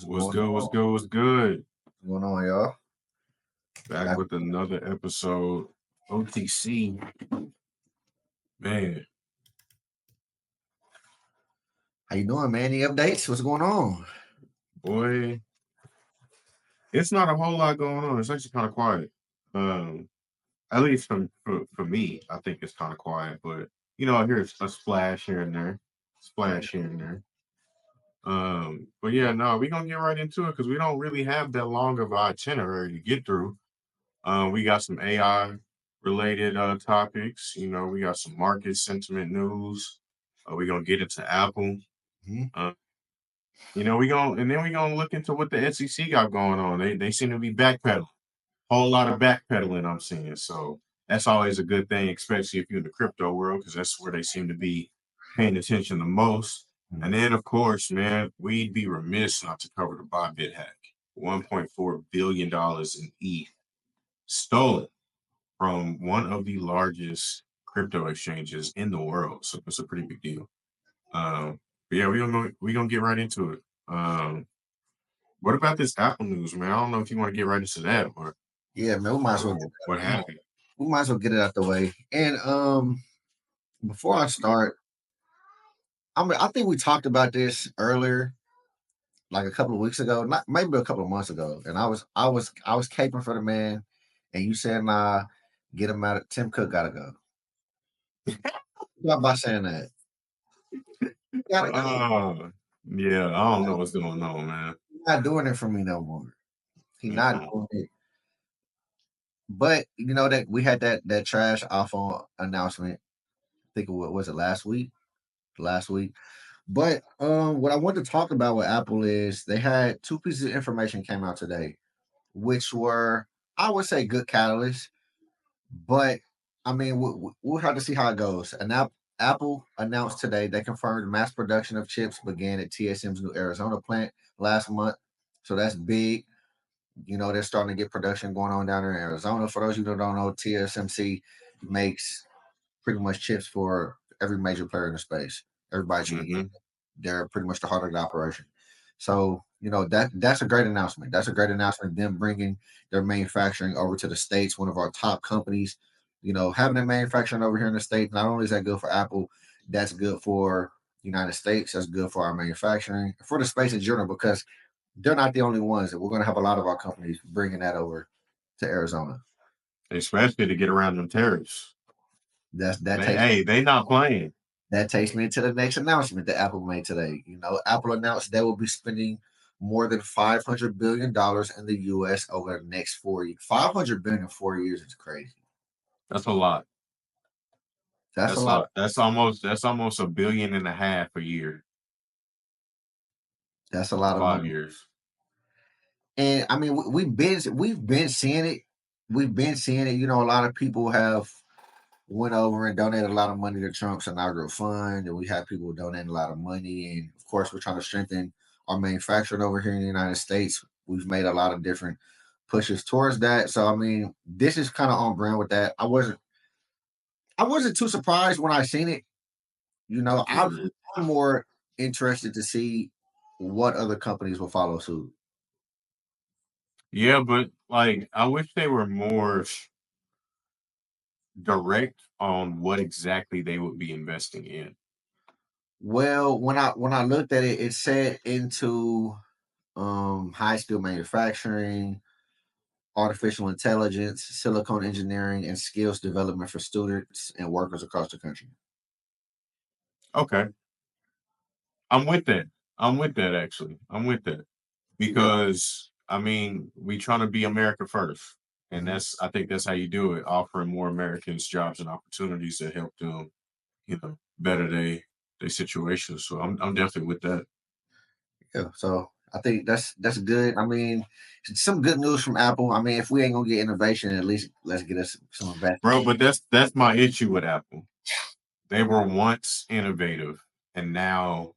What's good? What's good? What's good? What's going on, y'all? Back with another episode. OTC. Man, How you doing, man? Any updates? What's going on? boy, it's not a whole lot going on. It's actually kind of quiet. At least for me, I think it's kind of quiet. But I hear a splash here and there, splash here and there. But yeah, no, we're gonna get right into it because we don't really have that long of an itinerary to get through. We got some AI related topics. We got some market sentiment news. We're gonna get into Apple. Mhm. We're gonna look into what the SEC got going on. They seem to be backpedaling. Whole lot of backpedaling, I'm seeing. So that's always a good thing, especially if you're in the crypto world, because that's where they seem to be paying attention the most. And then, of course, man, we'd be remiss not to cover the Bybit hack. $1.4 billion in ETH stolen from one of the largest crypto exchanges in the world. So it's a pretty big deal. But yeah, we're gonna get right into it. What about this Apple news, man? I don't know if you want to get right into that or Yeah, man, we might as well what happened. get it out the way. And before I start, I think we talked about this earlier, like a couple of weeks ago, not maybe a couple of months ago. And I was caping for the man, and you said, "Nah, get him out. Tim Cook gotta go." Stop by saying that. Gotta go. Yeah, I don't know what's going on, man. He's not doing it for me no more. He's not doing it. But that we had that trash iPhone announcement. I think what was it last week? Last week. But what I want to talk about with Apple is they had two pieces of information came out today, which were, I would say, good catalysts. But I mean, we'll have to see how it goes. And now Apple announced today they confirmed mass production of chips began at TSM's new Arizona plant last month. So that's big. They're starting to get production going on down there in Arizona. For those of you who don't know, TSMC makes pretty much chips for every major player in the space. Everybody, they're pretty much the heart of the operation. So that's a great announcement. That's a great announcement. Them bringing their manufacturing over to the States, one of our top companies. Having that manufacturing over here in the States, not only is that good for Apple, that's good for the United States. That's good for our manufacturing, for the space in general, because they're not the only ones. That we're going to have a lot of our companies bringing that over to Arizona, especially to get around them tariffs. They not playing. That takes me to the next announcement that Apple made today. Apple announced they will be spending more than $500 billion in the U.S. over the next 4 years. $500 billion in 4 years is crazy. That's a lot. That's a lot. That's almost $1.5 billion a year. That's a lot of 5 money. years. And I mean, we've been seeing it. We've been seeing it. A lot of people have went over and donated a lot of money to Trump's inaugural fund, and we have people donating a lot of money. And of course, we're trying to strengthen our manufacturing over here in the United States. We've made a lot of different pushes towards that. So I mean, this is kind of on brand with that. I wasn't too surprised when I seen it. I'm more interested to see what other companies will follow suit. Yeah, but I wish they were more direct on what exactly they would be investing in. Well, when I looked at it, it said into high skill manufacturing, artificial intelligence, silicone engineering, and skills development for students and workers across the country. Okay. I'm with that. Actually. I'm with that. Because I mean, we trying to be America first. And I think that's how you do it, offering more Americans jobs and opportunities that help them, better their situation. So I'm definitely with that. Yeah. So I think that's good. I mean, some good news from Apple. I mean, if we ain't gonna get innovation, at least let's get us some investment. Bro, but that's my issue with Apple. They were once innovative, and now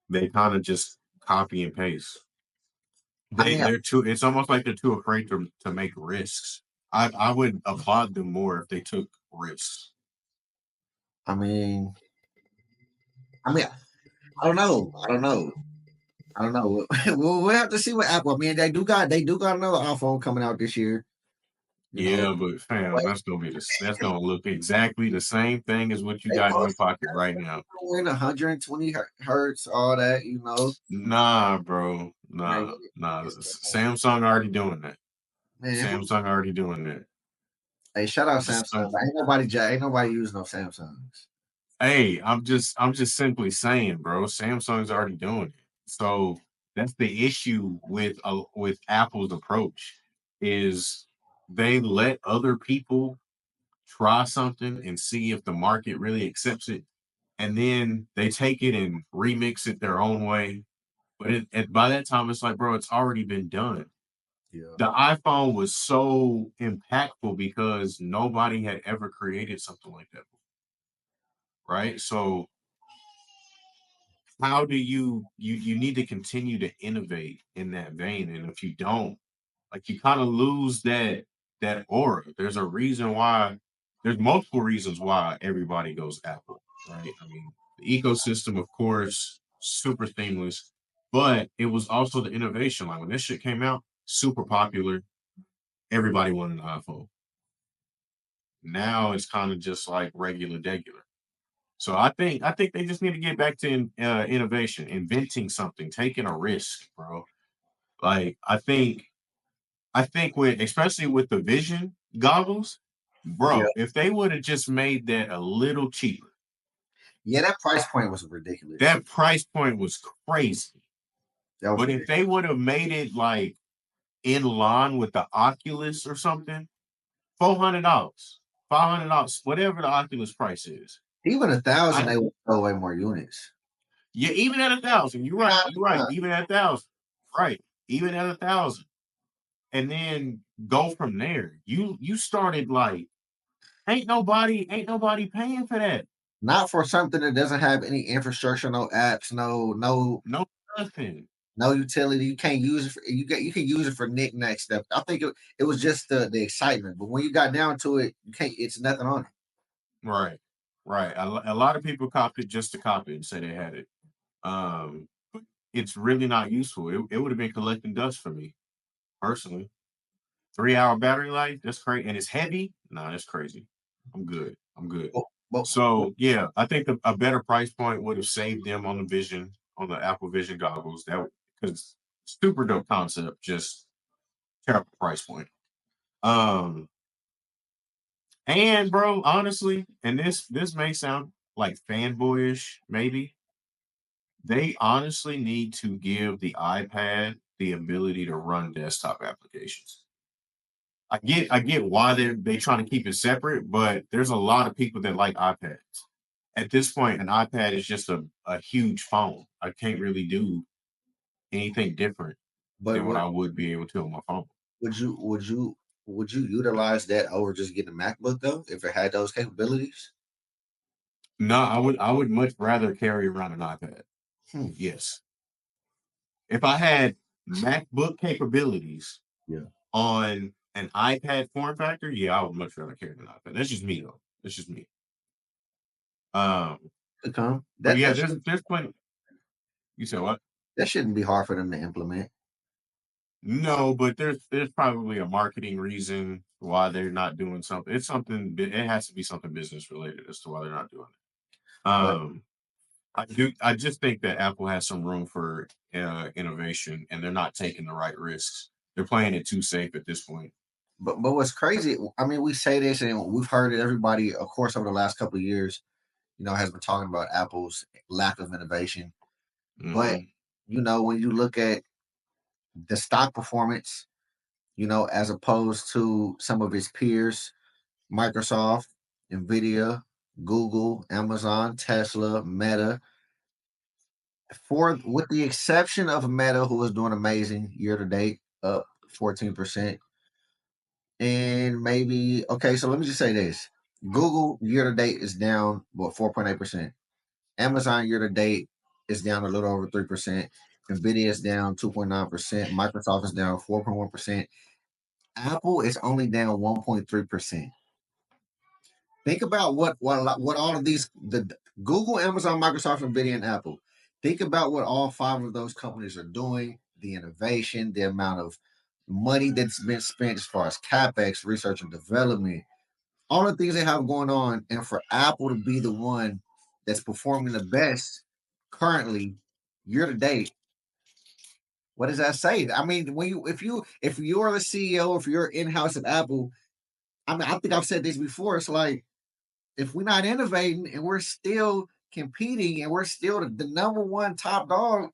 they kind of just copy and paste. They're too. It's almost like they're too afraid to make risks. I would applaud them more if they took risks. I mean, I don't know. I don't know. We'll have to see what Apple. I mean, they do got another iPhone coming out this year. You know, Yeah, but fam, but that's gonna look exactly the same thing as what you they got in your posted pocket right now. 120 hertz, all that. Nah, bro. Man, Nah. Samsung already doing that. man, Samsung already doing that. hey, shout out Just Samsung. Ain't nobody using no Samsungs. hey, I'm just simply saying, bro. Samsung's already doing it. So that's the issue with Apple's approach is they let other people try something and see if the market really accepts it, and then they take it and remix it their own way. But by that time, it's like, bro, it's already been done. Yeah, The iPhone was so impactful because nobody had ever created something like that, right? So how do you need to continue to innovate in that vein, and if you don't, like, you kind of lose that aura. There's multiple reasons why everybody goes Apple, right? I mean, the ecosystem, of course, super seamless, but it was also the innovation. Like when this shit came out, super popular, everybody wanted an iPhone. Now it's kind of just like regular. So I think they just need to get back to innovation, inventing something, taking a risk, bro. Like I think with especially with the Vision goggles, yeah, bro, if they would have just made that a little cheaper, yeah. That price point was ridiculous. that price point was crazy. That was But if ridiculous. they would have made it like in line with the Oculus or something, $400, $500, whatever the Oculus price is. Even 1,000, I they would throw away more units. Yeah, even at 1,000, you're right. You're right. Even at 1,000, right? Even at 1,000, and then go from there. You started like ain't nobody paying for that. Not for something that doesn't have any infrastructure, no apps, No nothing. no utility. You can't use it for you can use it for knickknack stuff. I think it was just the excitement, but when you got down to it, you can't. It's nothing on it. Right. Right. A lot of people copied it just to copy it and say they had it. But it's really not useful. It would have been collecting dust for me personally. 3 hour battery life, that's crazy. And it's heavy. Nah, that's crazy. I'm good. I'm good. But, but, but So yeah, I think a better price point would have saved them on the Vision, on the Apple Vision goggles. That because super dope concept, just terrible price point. Um, and bro, honestly, and this may sound like fanboyish, maybe they honestly need to give the iPad the ability to run desktop applications. I get why they trying to keep it separate, but there's a lot of people that like iPads. At this point, an iPad is just a huge phone. I can't really do anything different but than what I would be able to on my phone. would you would you would you utilize that over just getting a MacBook though if it had those capabilities? No, I would much rather carry around an iPad. Hmm. Yes. If I had MacBook capabilities Yeah. on an iPad form factor, yeah, I would much rather carry an iPad. That's just me though. That's just me. Um, Could come. but That yeah, that there's plenty. You said what? that shouldn't be hard for them to implement. No, but there's probably a marketing reason why they're not doing something. It's something. It has to be something business related as to why they're not doing it. But I do. I just think that Apple has some room for innovation, and they're not taking the right risks. They're playing it too safe at this point. but what's crazy? I mean, we say this and we've heard it. Everybody, of course, over the last couple of years, has been talking about Apple's lack of innovation. But Hmm. when you look at the stock performance, as opposed to some of its peers, Microsoft, Nvidia, Google, Amazon, Tesla, Meta. For with the exception of Meta, who is doing amazing year to date, up 14%. And maybe okay, so let me just say this. Google year to date is down 4.8%. Amazon year to date is down a little over 3%. Nvidia is down 2.9%. Microsoft is down 4.1%. Apple is only down 1.3%. Think about what all of these the Google, Amazon, Microsoft, Nvidia, and Apple. Think about what all five of those companies are doing, the innovation, the amount of money that's been spent as far as capex, research and development, all the things they have going on, and for Apple to be the one that's performing the best currently year to date. What does that say? I mean, when if you're the CEO, if you're in house at Apple, I mean, I think I've said this before. It's like if we're not innovating and we're still competing and we're still the number one top dog,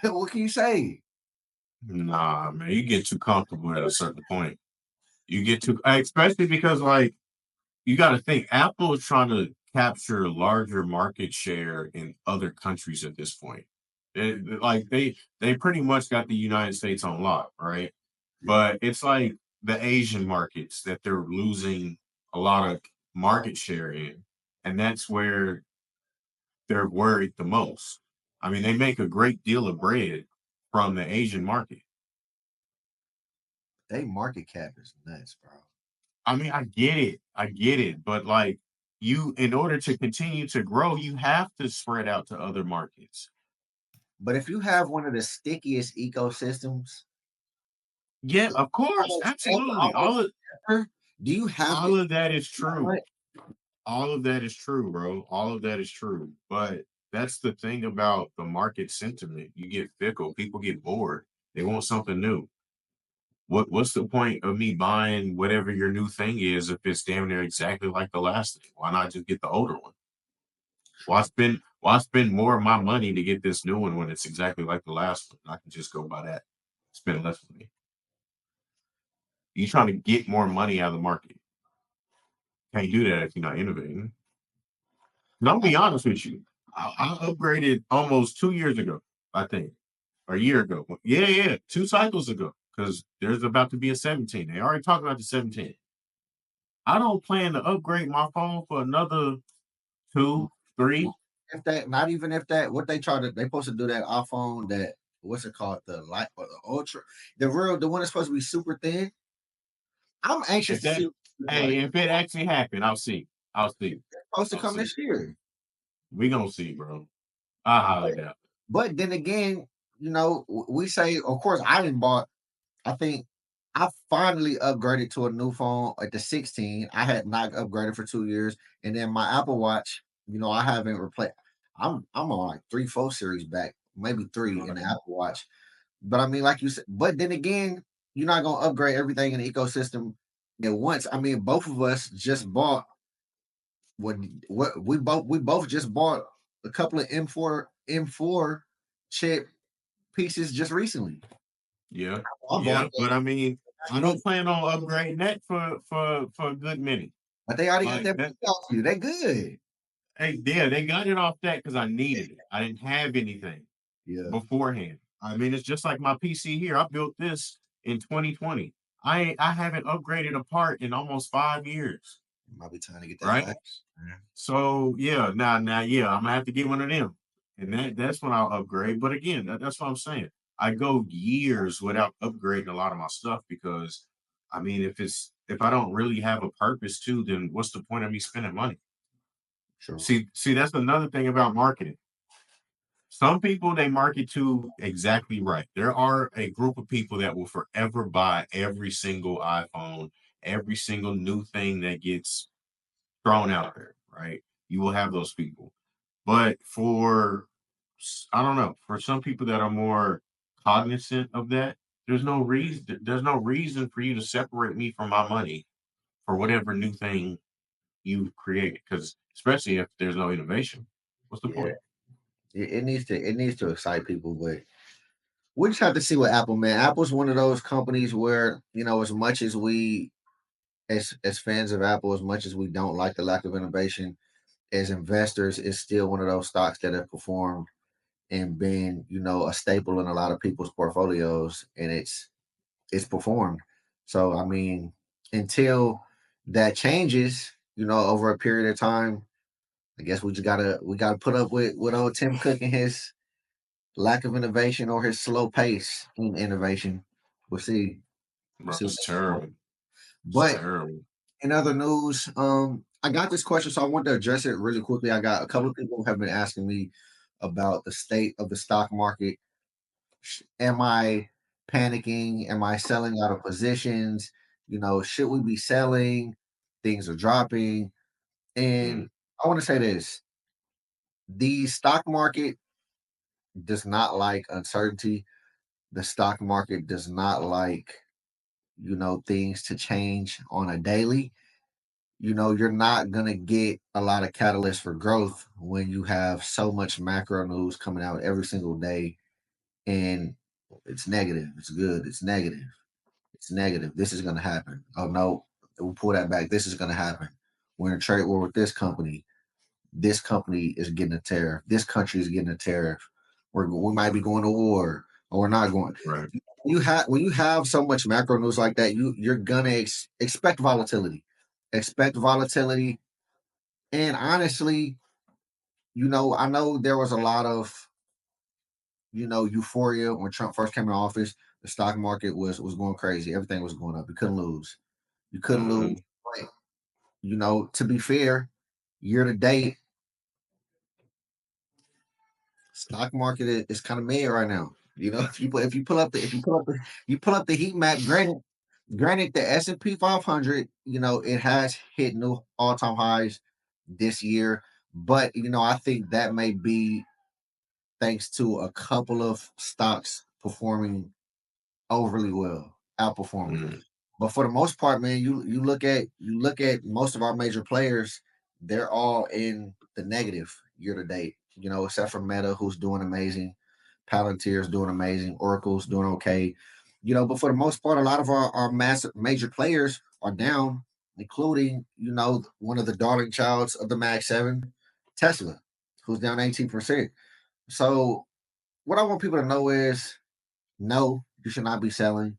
what can you say? Nah, man, you get too comfortable at a certain point. You get too, especially because like you got to think Apple is trying to capture larger market share in other countries at this point. Like they pretty much got the United States on lock, right? But it's like the Asian markets that they're losing a lot of market share in, and that's where they're worried the most. I mean, they make a great deal of bread from the Asian market. They market cap is nuts, bro. I mean, I get it, but like you, in order to continue to grow, you have to spread out to other markets. But if you have one of the stickiest ecosystems, Yeah, of course, almost, absolutely. almost ever, do you have to? All of that is true. All of that is true, bro. All of that is true. But that's the thing about the market sentiment. You get fickle. People get bored. They want something new. What's the point of me buying whatever your new thing is if it's damn near exactly like the last thing? Why not just get the older one? Why spend more of my money to get this new one when it's exactly like the last one? I can just go buy that. Spend less money. You trying to get more money out of the market. Can't do that if you're not innovating. And I'll be honest with you. I upgraded almost 2 years ago, I think, or a year ago. Yeah, yeah, 2 cycles ago. Because there's about to be a 17. They already talked about the 17. I don't plan to upgrade my phone for another two, three. If that, not even if that, what they try to, they supposed to do that iPhone that, what's it called, the light or the ultra, the one that's supposed to be super thin. I'm anxious If to see that, what it looks like. hey, if it actually happened, I'll see. I'll see. It's supposed to I'll come see. this year. We gonna see, bro. I highly doubt. But then again, we say, of course, I didn't bought. I think I finally upgraded to a new phone at the 16. I had not upgraded for 2 years, and then my Apple Watch. I haven't replaced. I'm on like 3, 4 series back, maybe three in the Apple Watch. But I mean, like you said, but then again, you're not gonna upgrade everything in the ecosystem at once. I mean, both of us just bought what we both just bought a couple of M4 chip pieces just recently. Yeah, I bought yeah. But I mean, I that, don't plan on upgrading that for a good minute. but they already got Like that that. off you. They good. Hey, yeah, they got it off that because I needed it. I didn't have anything Yeah, beforehand. I mean, it's just like my PC here. I built this in 2020. I haven't upgraded a part in almost 5 years, might be time to get that right? flash. Yeah. So yeah, now yeah, I'm gonna have to get one of them, and that's when I'll upgrade. But again, that's what I'm saying. I go years without upgrading a lot of my stuff because, I mean, if I don't really have a purpose to, then what's the point of me spending money? Sure. See, that's another thing about marketing. Some people they market to exactly right. There are a group of people that will forever buy every single iPhone, every single new thing that gets thrown out there, right? You will have those people. But I don't know, for some people that are more cognizant of that, there's no reason for you to separate me from my money for whatever new thing you've created. Because especially if there's no innovation, what's the Yeah, point? it needs to excite people, but we just have to see what Apple, man. Apple's one of those companies where as much as we, as fans of Apple, as much as we don't like the lack of innovation, as investors, it's still one of those stocks that have performed and been a staple in a lot of people's portfolios, and it's performed. So I mean, until that changes, over a period of time, I guess we gotta put up with old Tim Cook and his lack of innovation or his slow pace in innovation. We'll see. We'll Bro, see. it's terrible. It's But terrible. in other news, I got this question, so I want to address it really quickly. I got a couple of people have been asking me about the state of the stock market. Am I panicking? Am I selling out of positions? Should we be selling? Things are dropping. Mm, And I want to say this: the stock market does not like uncertainty. The stock market does not like, things to change on a daily. You're not going to get a lot of catalyst for growth when you have so much macro news coming out every single day, and it's negative, it's good, it's negative, it's negative. This is going to happen. Oh, no, we'll pull that back. This is going to happen. We're in a trade war with this company. This company is getting a tariff. This country is getting a tariff. We might be going to war, or we're not going. right. When you have so much macro news like that, you're gonna expect volatility. Expect volatility. And honestly, I know there was a lot of euphoria when Trump first came in office. The stock market was going crazy. Everything was going up. You couldn't lose. You couldn't lose. Mm-hmm. But, to be fair, year to date, stock market is kind of mad right now. If you pull up the heat map. Granted, the S&P 500, it has hit new all time highs this year, but I think that may be thanks to a couple of stocks performing overly well, outperforming. Mm, But for the most part, man, you look at most of our major players, they're all in the negative year to date. Except for Meta, who's doing amazing, Palantir's doing amazing, Oracle's doing okay. But for the most part, a lot of our massive major players are down, including one of the darling childs of the Mag Seven, Tesla, who's down 18%. So what I want people to know is no, you should not be selling.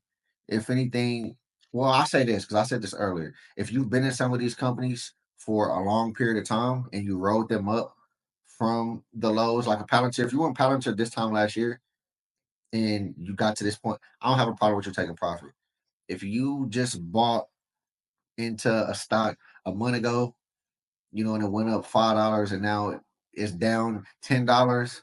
If anything, well, I say this because I said this earlier. If you've been in some of these companies for a long period of time and you rode them up from the lows, like a Palantir, if you went Palantir this time last year and you got to this point, I don't have a problem with you taking profit. If you just bought into a stock a month ago, and it went up $5 and now it's down $10,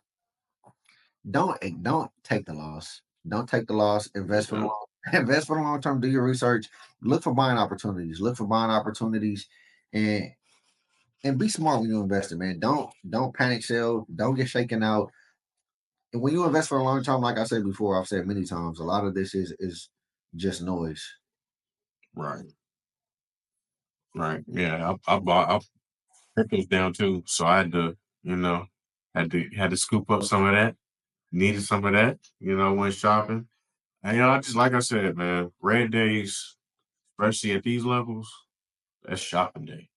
don't take the loss. Don't take the loss. Invest for the yeah, long invest for the long term. Do your research. Look for buying opportunities. Look for buying opportunities, and be smart when you invest in, man. Don't panic sell. Don't get shaken out. And when you invest for a long term, like I said before, I've said many times, a lot of this is just noise. right. Right. Yeah. I crypto's down too. So I had to, had to scoop up some of that. Needed some of that, when shopping. And I just like I said, man, red days, especially at these levels, that's shopping day.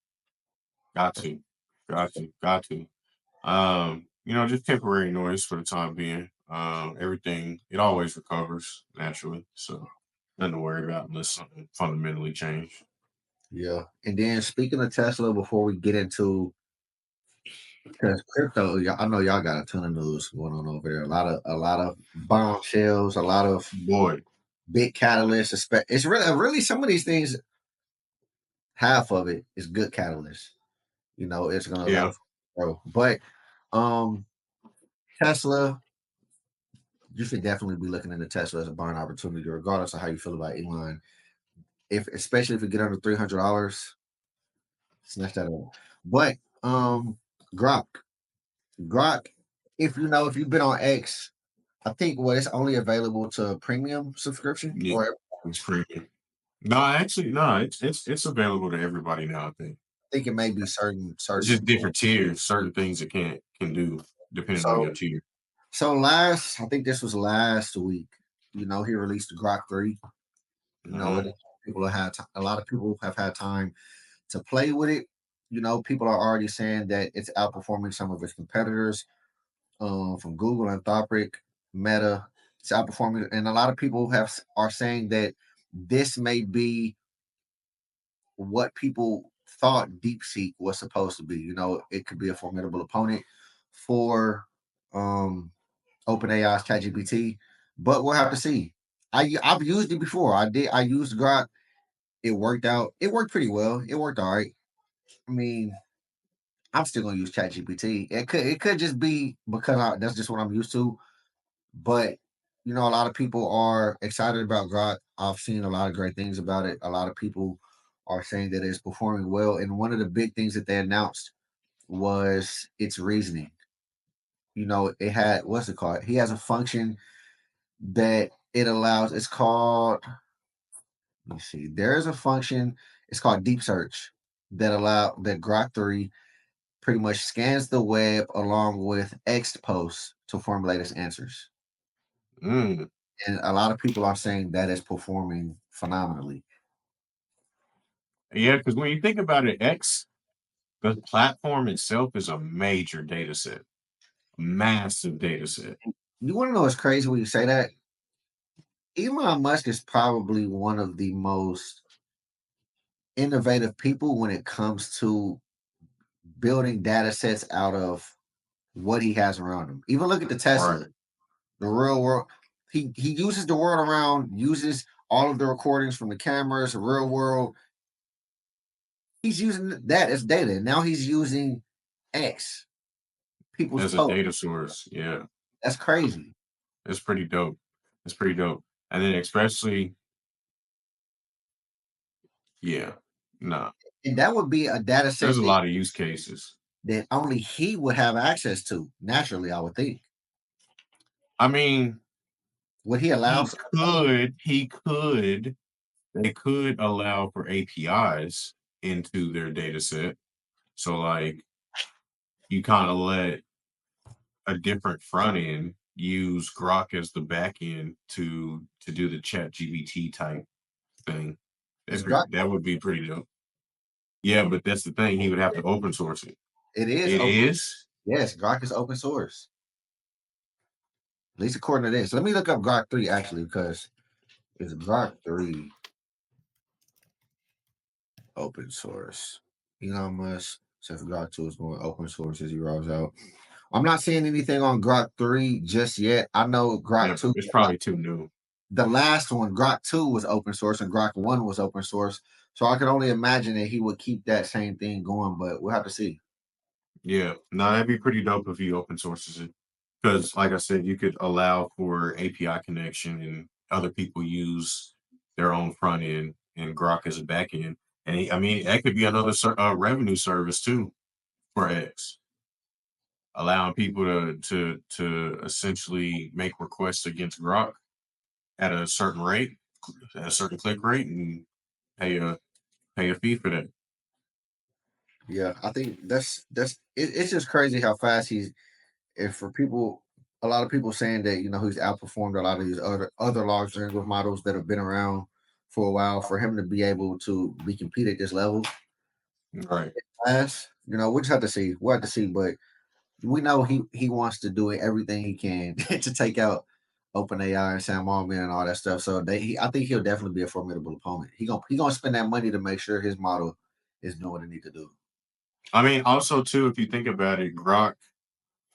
Got to. Got to. Got to. Just temporary noise for the time being. Everything it always recovers naturally. So nothing to worry about unless something fundamentally change. Yeah. And then speaking of Tesla, before we get into because crypto, I know y'all got a ton of news going on over there. A lot of bombshells, a lot of Boy, big catalysts. It's really some of these things. Half of it is good catalysts. It's going to allow yeah. for growth. But um, Tesla, you should definitely be looking into Tesla as a buying opportunity, regardless of how you feel about Elon. Especially if you get under $300, snatch that up. But Grok, Grok, if you've been on X, I think it's only available to premium subscription, Yeah, or I it's free. No, actually, no, it's available to everybody now. I think think it may be certain it's certain. just different tiers, certain things it can do depending on So your tier. I think this was last week. He released the Grok 3. Uh-huh. And a lot of people have had time to play with it. People are already saying that it's outperforming some of its competitors, from Google, Anthropic, Meta. It's outperforming, and a lot of people are saying that this may be what people thought DeepSeek was supposed to be. It could be a formidable opponent for OpenAI's ChatGPT, but we'll have to see. I've used it before. I used Grok. It worked out. It worked pretty well. It worked all right. I mean, I'm still gonna use ChatGPT. It could just be because that's just what I'm used to. But a lot of people are excited about Grok. I've seen a lot of great things about it. A lot of people are saying that it's performing well. And one of the big things that they announced was its reasoning. It had what's it called? He has a function that it allows. It's called. Let me see. There is a function. It's called deep search that Grok 3 pretty much scans the web along with X posts to formulate its answers. Mm. And a lot of people are saying that is performing phenomenally. Yeah, because when you think about it, X, the platform itself is a major data set, massive data set. You want to know what's crazy when you say that? Elon Musk is probably one of the most innovative people when it comes to building data sets out of what he has around him. Even look at the Tesla, Right. the real world. He uses the world around, uses all of the recordings from the cameras, the real world. He's using that as data. Now he's using X, people's As a posts. data source. Yeah. That's crazy. It's pretty dope. It's pretty dope. And then especially, yeah, nah. And that would be a data There's set a that lot of use cases. only he would have access to. Naturally, I would think. I mean, Would he allow? they could allow for APIs into their data set. So like you kind of let a different front end use Grok as the back end to do the chat GBT type thing. Is Grok? That would be pretty dope. Yeah, but that's the thing. He would have to open source it. It is It open. is? Yes, Grok is open source. At least according to this. Let me look up Grok 3 actually, because it's Grok 3 open source. Elon Musk says Grok 2 is going open source as he rolls out. I'm not seeing anything on Grok 3 just yet. I know Grok Yeah, 2, it's probably too new. the last one, Grok 2 was open source and Grok 1 was open source. So I can only imagine that he would keep that same thing going, but we'll have to see. Yeah. No, that'd be pretty dope if he open sources it. Because like I said, you could allow for API connection and other people use their own front end and Grok as a back end. And I mean, that could be another revenue service too for X, allowing people to essentially make requests against Grok at a certain rate, at a certain click rate, and pay a pay a fee for that. Yeah, I think it's just crazy how fast he's. If for people, a lot of people saying that he's outperformed a lot of these other large language models that have been around for a while. For him to be able to be compete at this level, Right. fast, we just have to see. We'll have to see, but we know he wants to do everything he can to take out OpenAI and Sam Altman and all that stuff. So I think he'll definitely be a formidable opponent. He gonna spend that money to make sure his model is doing what it need to do. I mean, also too, if you think about it, Grok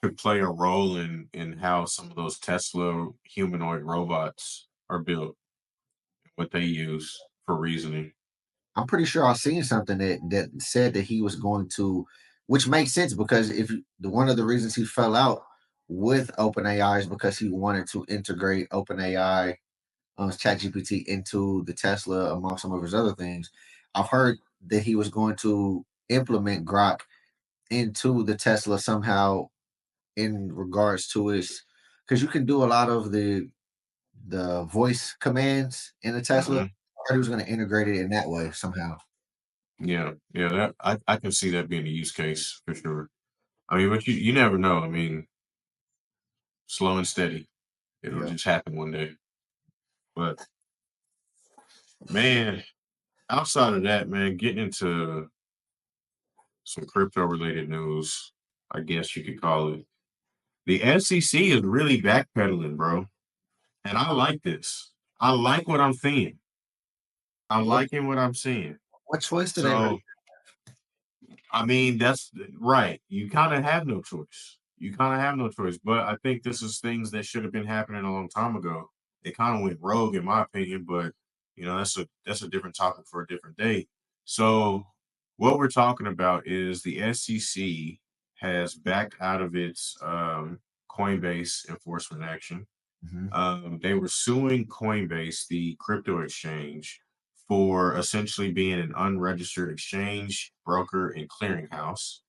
could play a role in how some of those Tesla humanoid robots are built, what they use for reasoning. I'm pretty sure I've seen something that said that he was going to, which makes sense because if one of the reasons he fell out with OpenAI is because he wanted to integrate OpenAI, ChatGPT into the Tesla among some of his other things. I've heard that he was going to implement Grok into the Tesla somehow in regards to his, because you can do a lot of the voice commands in the Tesla. Hmm. I heard he was going to integrate it in that way somehow. Yeah, yeah, that I can see that being a use case for sure. I mean, but you never know. I mean, slow and steady, it'll Yeah. just happen one day. But man, outside of that, man, getting into some crypto related news, I guess you could call it. The SEC is really backpedaling, bro. And I like this. I like what I'm seeing. I'm What liking what I'm seeing. what choice do they really? So, I mean, that's right. You kind of have no choice. You kind of have no choice. But I think this is things that should have been happening a long time ago. They kind of went rogue, in my opinion. But that's a different topic for a different day. So what we're talking about is the SEC has backed out of its Coinbase enforcement action. Hmm. They were suing Coinbase, the crypto exchange, for essentially being an unregistered exchange, broker, and clearinghouse.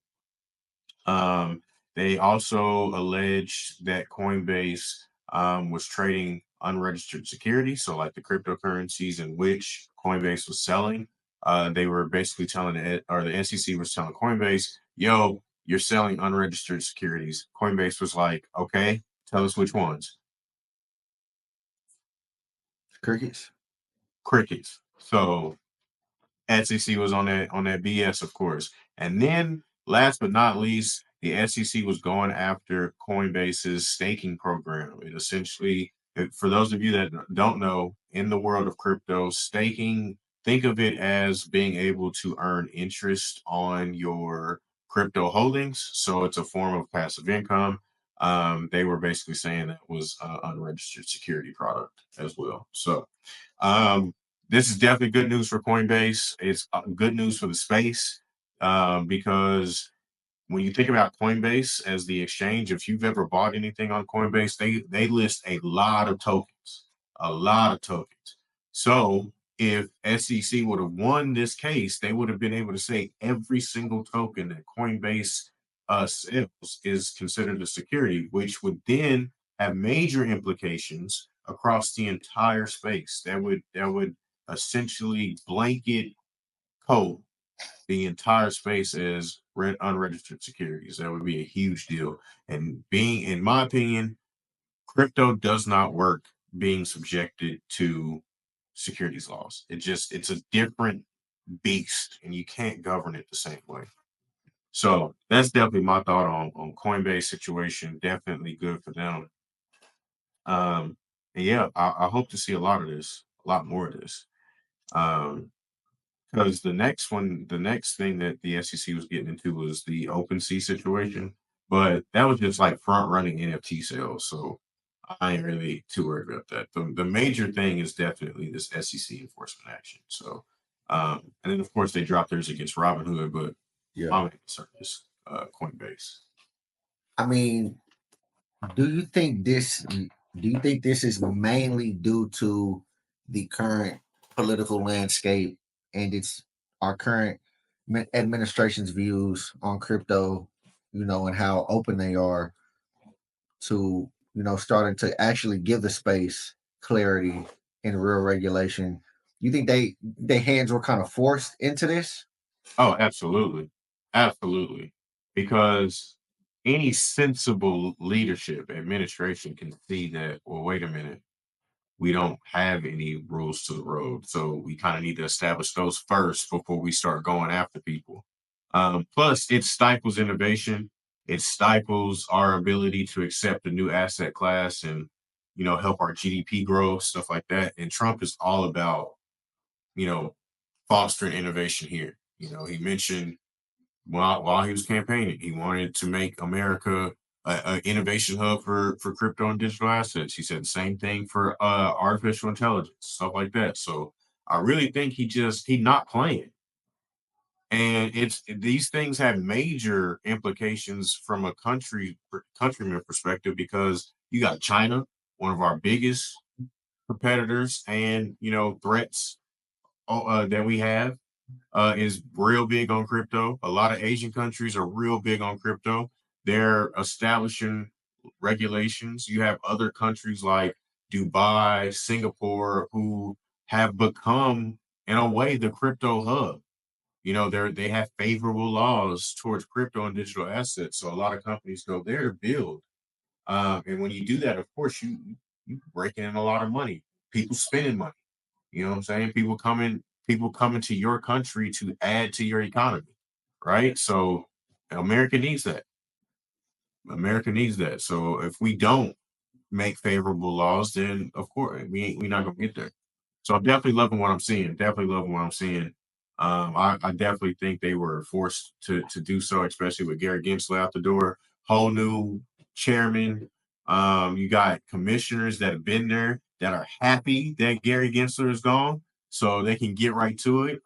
Um, they also alleged that Coinbase was trading unregistered securities, so like the cryptocurrencies in which Coinbase was selling. They were basically telling it, or the SEC was telling Coinbase, "Yo, you're selling unregistered securities." Coinbase was like, "Okay, tell us which ones." Crickets. Crickets. So SEC was on that BS, of course. And then, last but not least, the SEC was going after Coinbase's staking program. It essentially, for those of you that don't know, in the world of crypto, staking, think of it as being able to earn interest on your crypto holdings. So it's a form of passive income. They were basically saying that was an unregistered security product as well. So, um, this is definitely good news for Coinbase. It's good news for the space because when you think about Coinbase as the exchange, if you've ever bought anything on Coinbase, they list a lot of tokens, a lot of tokens. So if SEC would have won this case, they would have been able to say every single token that Coinbase sells is considered a security, which would then have major implications across the entire space. That would essentially blanket code the entire space as unregistered securities. That would be a huge deal. And being, in my opinion, crypto does not work being subjected to securities laws. It's a different beast, and you can't govern it the same way. So that's definitely my thought on Coinbase situation. Definitely good for them. And yeah, I hope to see a lot of this, a lot more of this. Um, Because the next thing that the SEC was getting into was the OpenSea situation, but that was just like front running NFT sales. So I ain't really too worried about that. The major thing is definitely this SEC enforcement action. So, and then of course they dropped theirs against Robinhood, but Yeah. my main concern is Coinbase. I mean, do you think this? Do you think this is mainly due to the current political landscape and its our current administration's views on crypto? You know, and how open they are to starting to actually give the space clarity and real regulation. You think their hands were kind of forced into this? Oh, absolutely. Absolutely. Because any sensible leadership administration can see that, well, wait a minute, we don't have any rules to the road. So we kind of need to establish those first before we start going after people. Plus, it stifles innovation. It stifles our ability to accept a new asset class and, help our GDP grow, stuff like that. And Trump is all about, you know, fostering innovation here. He mentioned while he was campaigning, he wanted to make America an innovation hub for crypto and digital assets. He said the same thing for artificial intelligence, stuff like that. So I really think he's not playing. And it's these things have major implications from a countryman perspective because you got China, one of our biggest competitors and threats that we have is real big on crypto. A lot of Asian countries are real big on crypto. They're establishing regulations. You have other countries like Dubai, Singapore, who have become, in a way, the crypto hub. They have favorable laws towards crypto and digital assets. So a lot of companies go there to build. And when you do that, of course, you breaking in a lot of money. People spending money. You know what I'm saying? People coming to your country to add to your economy, right? So America needs that. America needs that. So if we don't make favorable laws, then of course we're not gonna get there. So I'm definitely loving what I'm seeing. Definitely loving what I'm seeing. I definitely think they were forced to do so, especially with Gary Gensler out the door. Whole new chairman. You got commissioners that have been there that are happy that Gary Gensler is gone. so they can get right to it.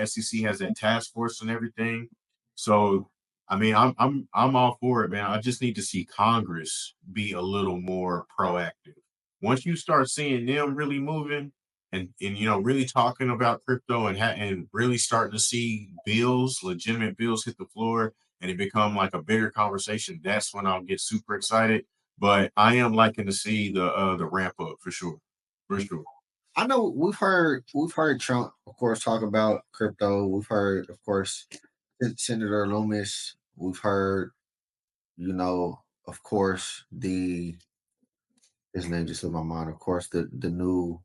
SEC has that task force and everything. So I mean, I'm all for it, man. I just need to see Congress be a little more proactive. Once you start seeing them really moving and really talking about crypto and really starting to see bills, legitimate bills hit the floor and it become like a bigger conversation, that's when I'll get super excited. But I am liking to see the ramp up for sure. For sure. I know we've heard Trump, of course, talk about crypto. We've heard, of course, Senator Loomis. We've heard, of course, his name just slipped my mind. Of course, the new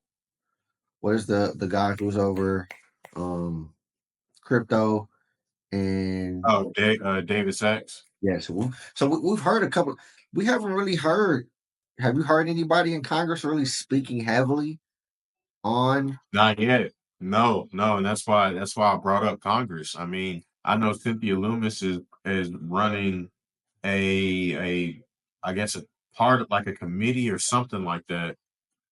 what is the guy who's over crypto and Oh, David Sachs. yeah. So we've heard a couple. We haven't really heard. Have you heard anybody in Congress really speaking heavily on? Not yet. No, no, and that's why I brought up Congress. I mean, I know Cynthia Loomis is running a I guess a part of like a committee or something like that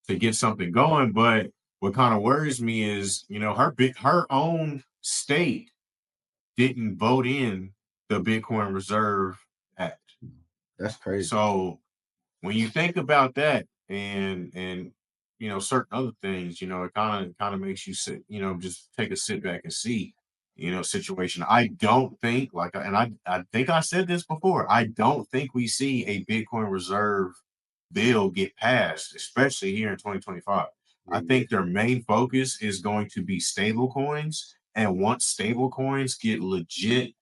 to get something going. But what kind of worries me is, her own state didn't vote in the Bitcoin Reserve Act. That's crazy. So when you think about that and certain other things, it kind of makes you sit, just take a sit back and see, situation. I don't think I think I said this before. I don't think we see a Bitcoin reserve bill get passed, especially here in 2025. I Yeah. think their main focus is going to be stable coins. And once stable coins get legit,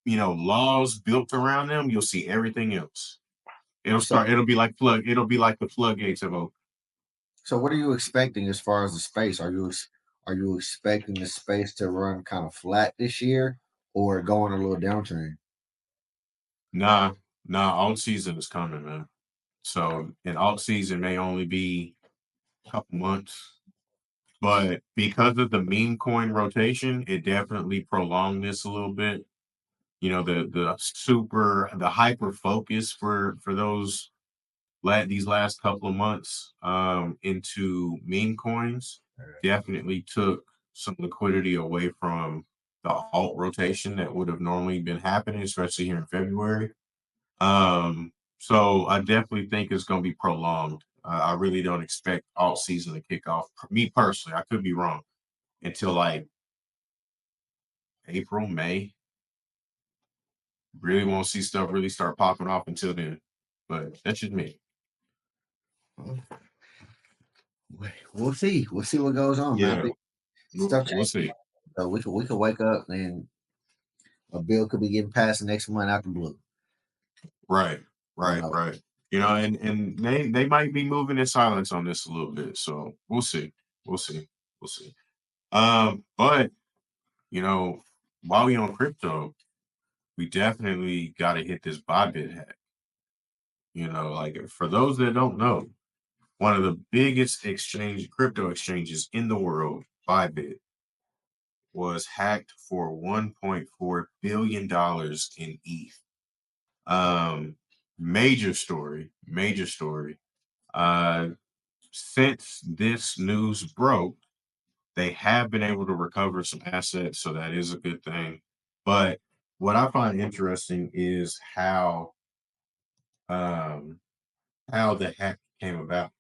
laws built around them, you'll see everything else. So It'll be like the floodgates of open. so what are you expecting as far as the space? Are you expecting the space to run kind of flat this year or go on a little downtrend? Nah, nah, alt season is coming, man. So and alt season may only be a couple months, but because of the meme coin rotation, it definitely prolonged this a little bit. The hyper focus for these last couple of months into meme coins definitely took some liquidity away from the alt rotation that would have normally been happening, especially here in February. So I definitely think it's going to be prolonged. I really don't expect alt season to kick off. Me personally, I could be wrong until like April, May. Really won't see stuff really start popping off until then. But that's just me. We'll see. We'll see what goes on, man. I Yeah, think stuff we'll changes. see. So we could wake up and a bill could be getting passed next month out the blue. Right, You right, know. right. And they might be moving in silence on this a little bit. So we'll see. We'll see. We'll see. But you know, while we on crypto, we definitely got to hit this Bybit hack. Like for those that don't know, one of the biggest crypto exchanges in the world, Bybit, was hacked for $1.4 billion in ETH. Um, major story, major story. Uh, since this news broke, they have been able to recover some assets, so that is a good thing. But what I find interesting is um, how the hack came about.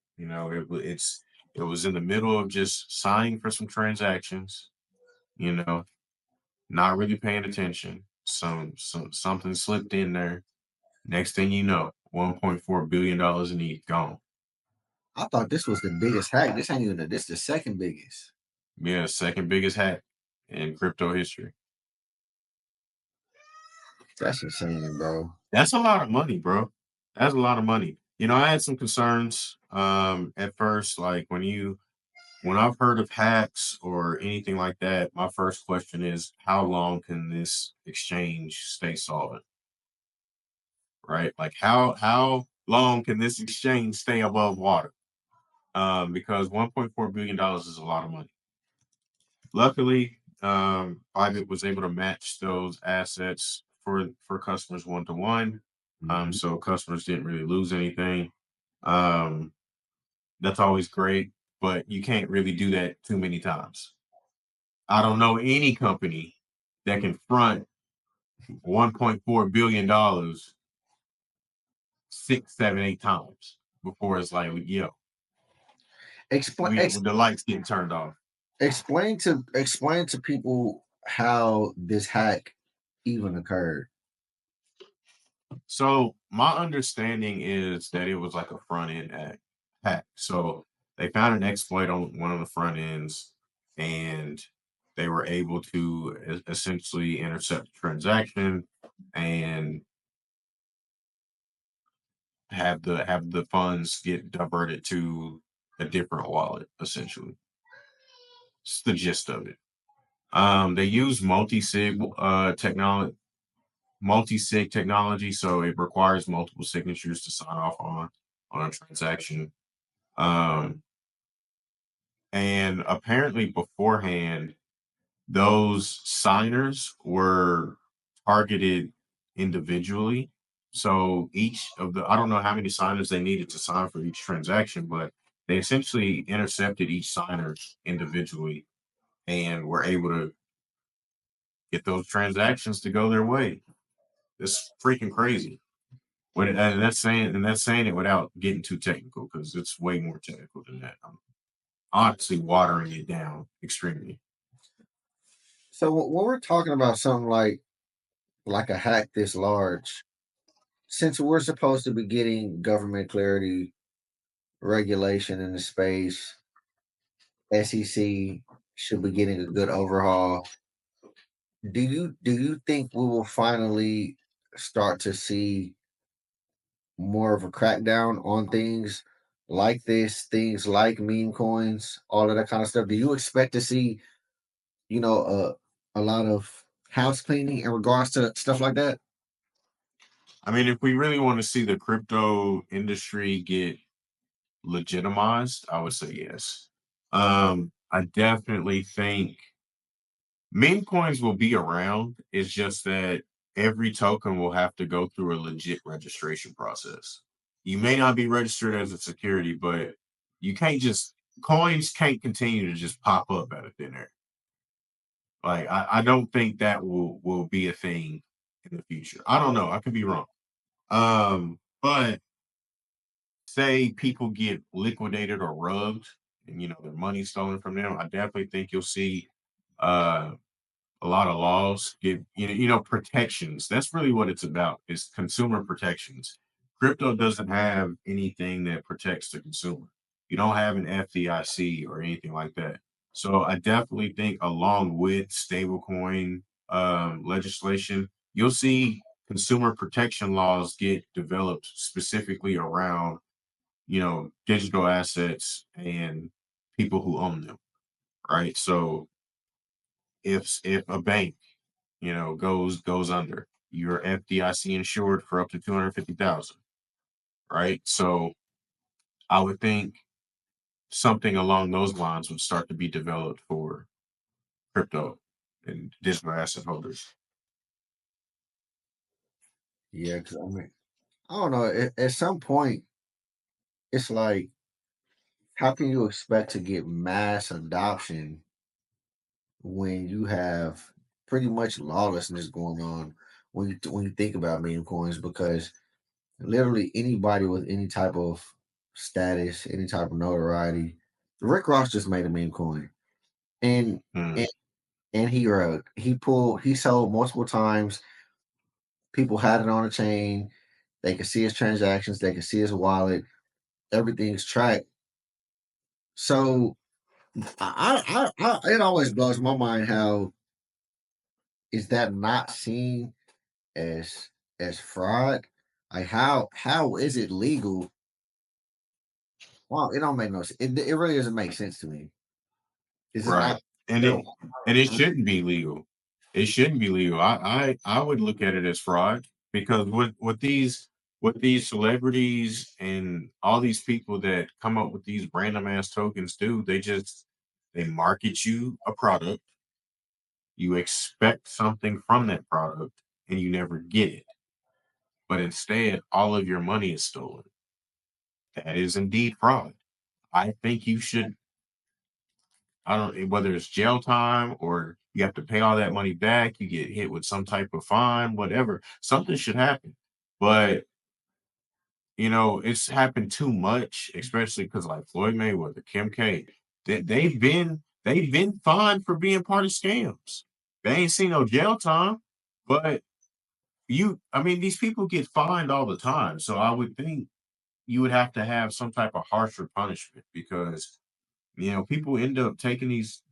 It was in the middle of just signing for some transactions. You know, not really paying attention. Something slipped in there. Next thing you know, $1.4 billion in ETH gone. I thought this was the biggest hack. This ain't even this the second biggest. Yeah, second biggest hack in crypto history. That's insane, bro. That's a lot of money, bro. That's a lot of money. I had some concerns at first, like when I've heard of hacks or anything like that, my first question is how long can this exchange stay solvent? Right? Like how long can this exchange stay above water? Because $1.4 billion is a lot of money. Luckily, Bybit was able to match those assets for customers one to one. Mhm. So customers didn't really lose anything. Um, that's always great. but you can't really do that too many times. I don't know any company that can front $1.4 billion 6, 7, 8 times before it's like, yo, Explain the lights getting turned off. explain to people how this hack even occurred. So my understanding is that it was like a front end hack. So they found an exploit on one of the front ends, and they were able to essentially intercept the transaction and have the funds get diverted to a different wallet. Essentially, it's the gist of it. They use multi-sig technology, so it requires multiple signatures to sign off on a transaction. Um, and apparently beforehand, those signers were targeted individually. So each of I don't know how many signers they needed to sign for each transaction, but they essentially intercepted each signer individually and were able to get those transactions to go their way. It's freaking crazy. And that's saying it without getting too technical because it's way more technical than that. I'm honestly watering it down extremely. So when we're talking about something like a hack this large, since we're supposed to be getting government clarity, regulation in the space, SEC should be getting a good overhaul. Do you think we will finally start to see more of a crackdown on things like this, things like meme coins, all of that kind of stuff? Do you expect to see, you know, a lot of house cleaning in regards to stuff like that? I mean, if we really want to see the crypto industry get legitimized, I would say yes. I definitely think meme coins will be around. It's just that every token will have to go through a legit registration process. You may not be registered as a security, but you can't just coins can't continue to just pop up out of thin air. Like I don't think that will be a thing in the future. I don't know. I could be wrong. But say people get liquidated or rugged and their money stolen from them, I definitely think you'll see uh a lot of laws give protections. That's really what it's about, is consumer protections. Crypto doesn't have anything that protects the consumer. You don't have an FDIC or anything like that. So I definitely think along with stablecoin legislation, you'll see consumer protection laws get developed specifically around digital assets and people who own them, right? So if a bank goes under, you're FDIC insured for up to 250,000, right? So I would think something along those lines would start to be developed for crypto and digital asset holders. Yeah, because I mean, I don't know. At some point, it's like, how can you expect to get mass adoption when you have pretty much lawlessness going on when you think about meme coins? Because literally anybody with any type of status, any type of notoriety, Rick Ross just made a meme coin, and Hmm. and, and he sold multiple times. People had it on a chain. They could see his transactions. They could see his wallet. Everything's tracked. So it always blows my mind, how is that not seen as fraud? Like, how is it legal? Well, it don't make no sense. It really doesn't make sense to me. Is it Right. not And still? it shouldn't be legal. It shouldn't be legal. I would look at it as fraud because what these celebrities and all these people that come up with these random ass tokens do, they market you a product, you expect something from that product, and you never get it. But instead, all of your money is stolen. That is indeed fraud. I think you should I don't whether it's jail time or you have to pay all that money back, you get hit with some type of fine, whatever. Something should happen. But it's happened too much, especially because like Floyd Mayweather, Kim K, they've been fined for being part of scams. They ain't seen no jail time, but I mean, these people get fined all the time. So I would think you would have to have some type of harsher punishment because people end up taking these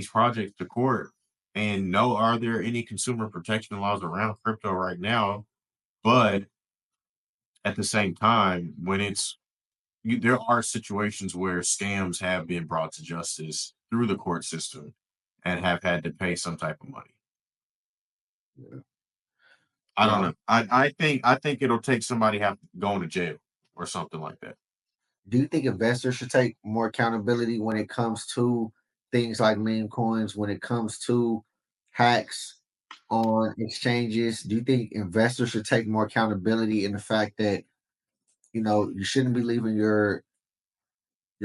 projects to court and know are there any consumer protection laws around crypto right now? But at the same time, there are situations where scams have been brought to justice through the court system and have had to pay some type of money. Yeah. I don't Now, know. I think it'll take somebody have going to jail or something like that. do you think investors should take more accountability when it comes to things like meme coins, when it comes to hacks on exchanges? Do you think investors should take more accountability in the fact that you shouldn't be leaving your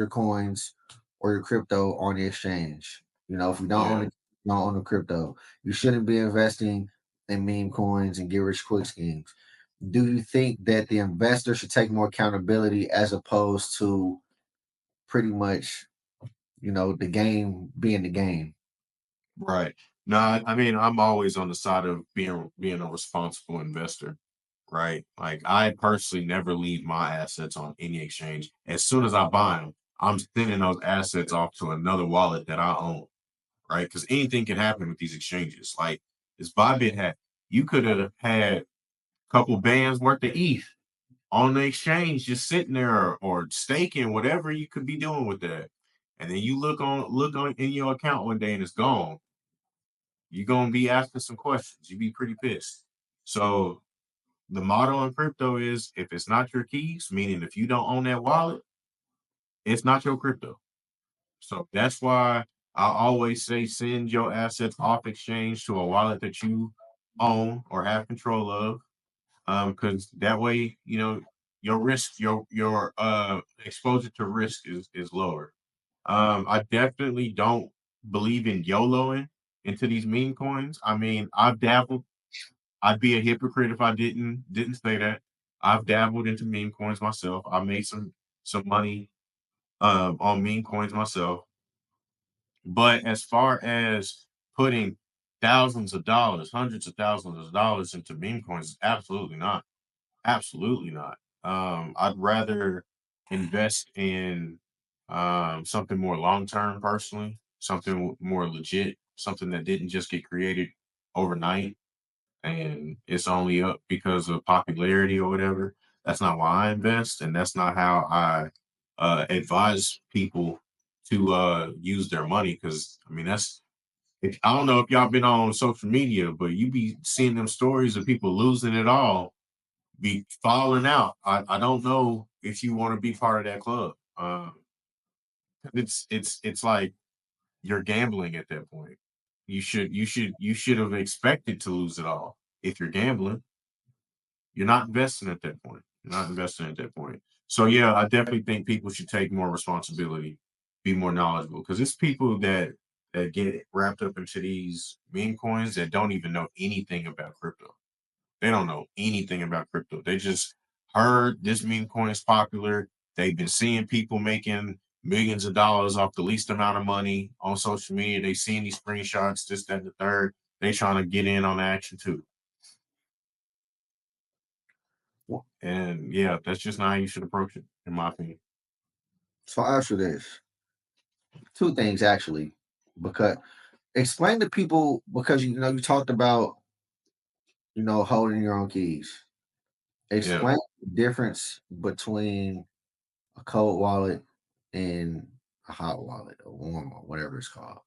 coins or your crypto on the exchange? If you don't own Yeah. it, you don't own the crypto. You shouldn't be investing in meme coins and get rich quick schemes. Do you think that the investor should take more accountability as opposed to pretty much, the game being the game? Right. No, I mean, I'm always on the side of being a responsible investor, right? Like I personally never leave my assets on any exchange. As soon as I buy them, I'm sending those assets off to another wallet that I own, right? Because anything can happen with these exchanges. Like this Bybit had, you could have had a couple bands worth of ETH on the exchange, just sitting there or staking, whatever you could be doing with that. And then you look on in your account one day and it's gone. You're gonna be asking some questions. You'd be pretty pissed. So the motto in crypto is if it's not your keys, meaning if you don't own that wallet, it's not your crypto. So that's why I always say send your assets off exchange to a wallet that you own or have control of. Because that way, your risk, your exposure to risk is lower. I definitely don't believe in YOLOing into these meme coins. I mean, I've dabbled. I'd be a hypocrite if I didn't say that. I've dabbled into meme coins myself. I made some money on meme coins myself. But as far as putting thousands of dollars, hundreds of thousands of dollars into meme coins, absolutely not. Absolutely not. I'd rather invest in something more long term, personally, something more legit, something that didn't just get created overnight and it's only up because of popularity or whatever. That's not why I invest, and that's not how I advise people to use their money. Because I mean, I don't know if y'all been on social media, but you be seeing them stories of people losing it all, be falling out. I don't know if you want to be part of that club. It's like you're gambling at that point. You should have expected to lose it all. If you're gambling, you're not investing at that point. You're not investing at that point. So yeah, I definitely think people should take more responsibility, be more knowledgeable, because it's people that get wrapped up into these meme coins that don't even know anything about crypto. They don't know anything about crypto. They just heard this meme coin is popular. They've been seeing people making millions of dollars off the least amount of money on social media. They seeing these screenshots, this, that, and the third. They trying to get in on the action too. Well, And yeah, that's just not how you should approach it, in my opinion. so I'll ask you this: two things actually, because explain to people, because you talked about holding your own keys. Yeah, Explain the difference between a cold wallet and a hot wallet, or warm, or whatever it's called.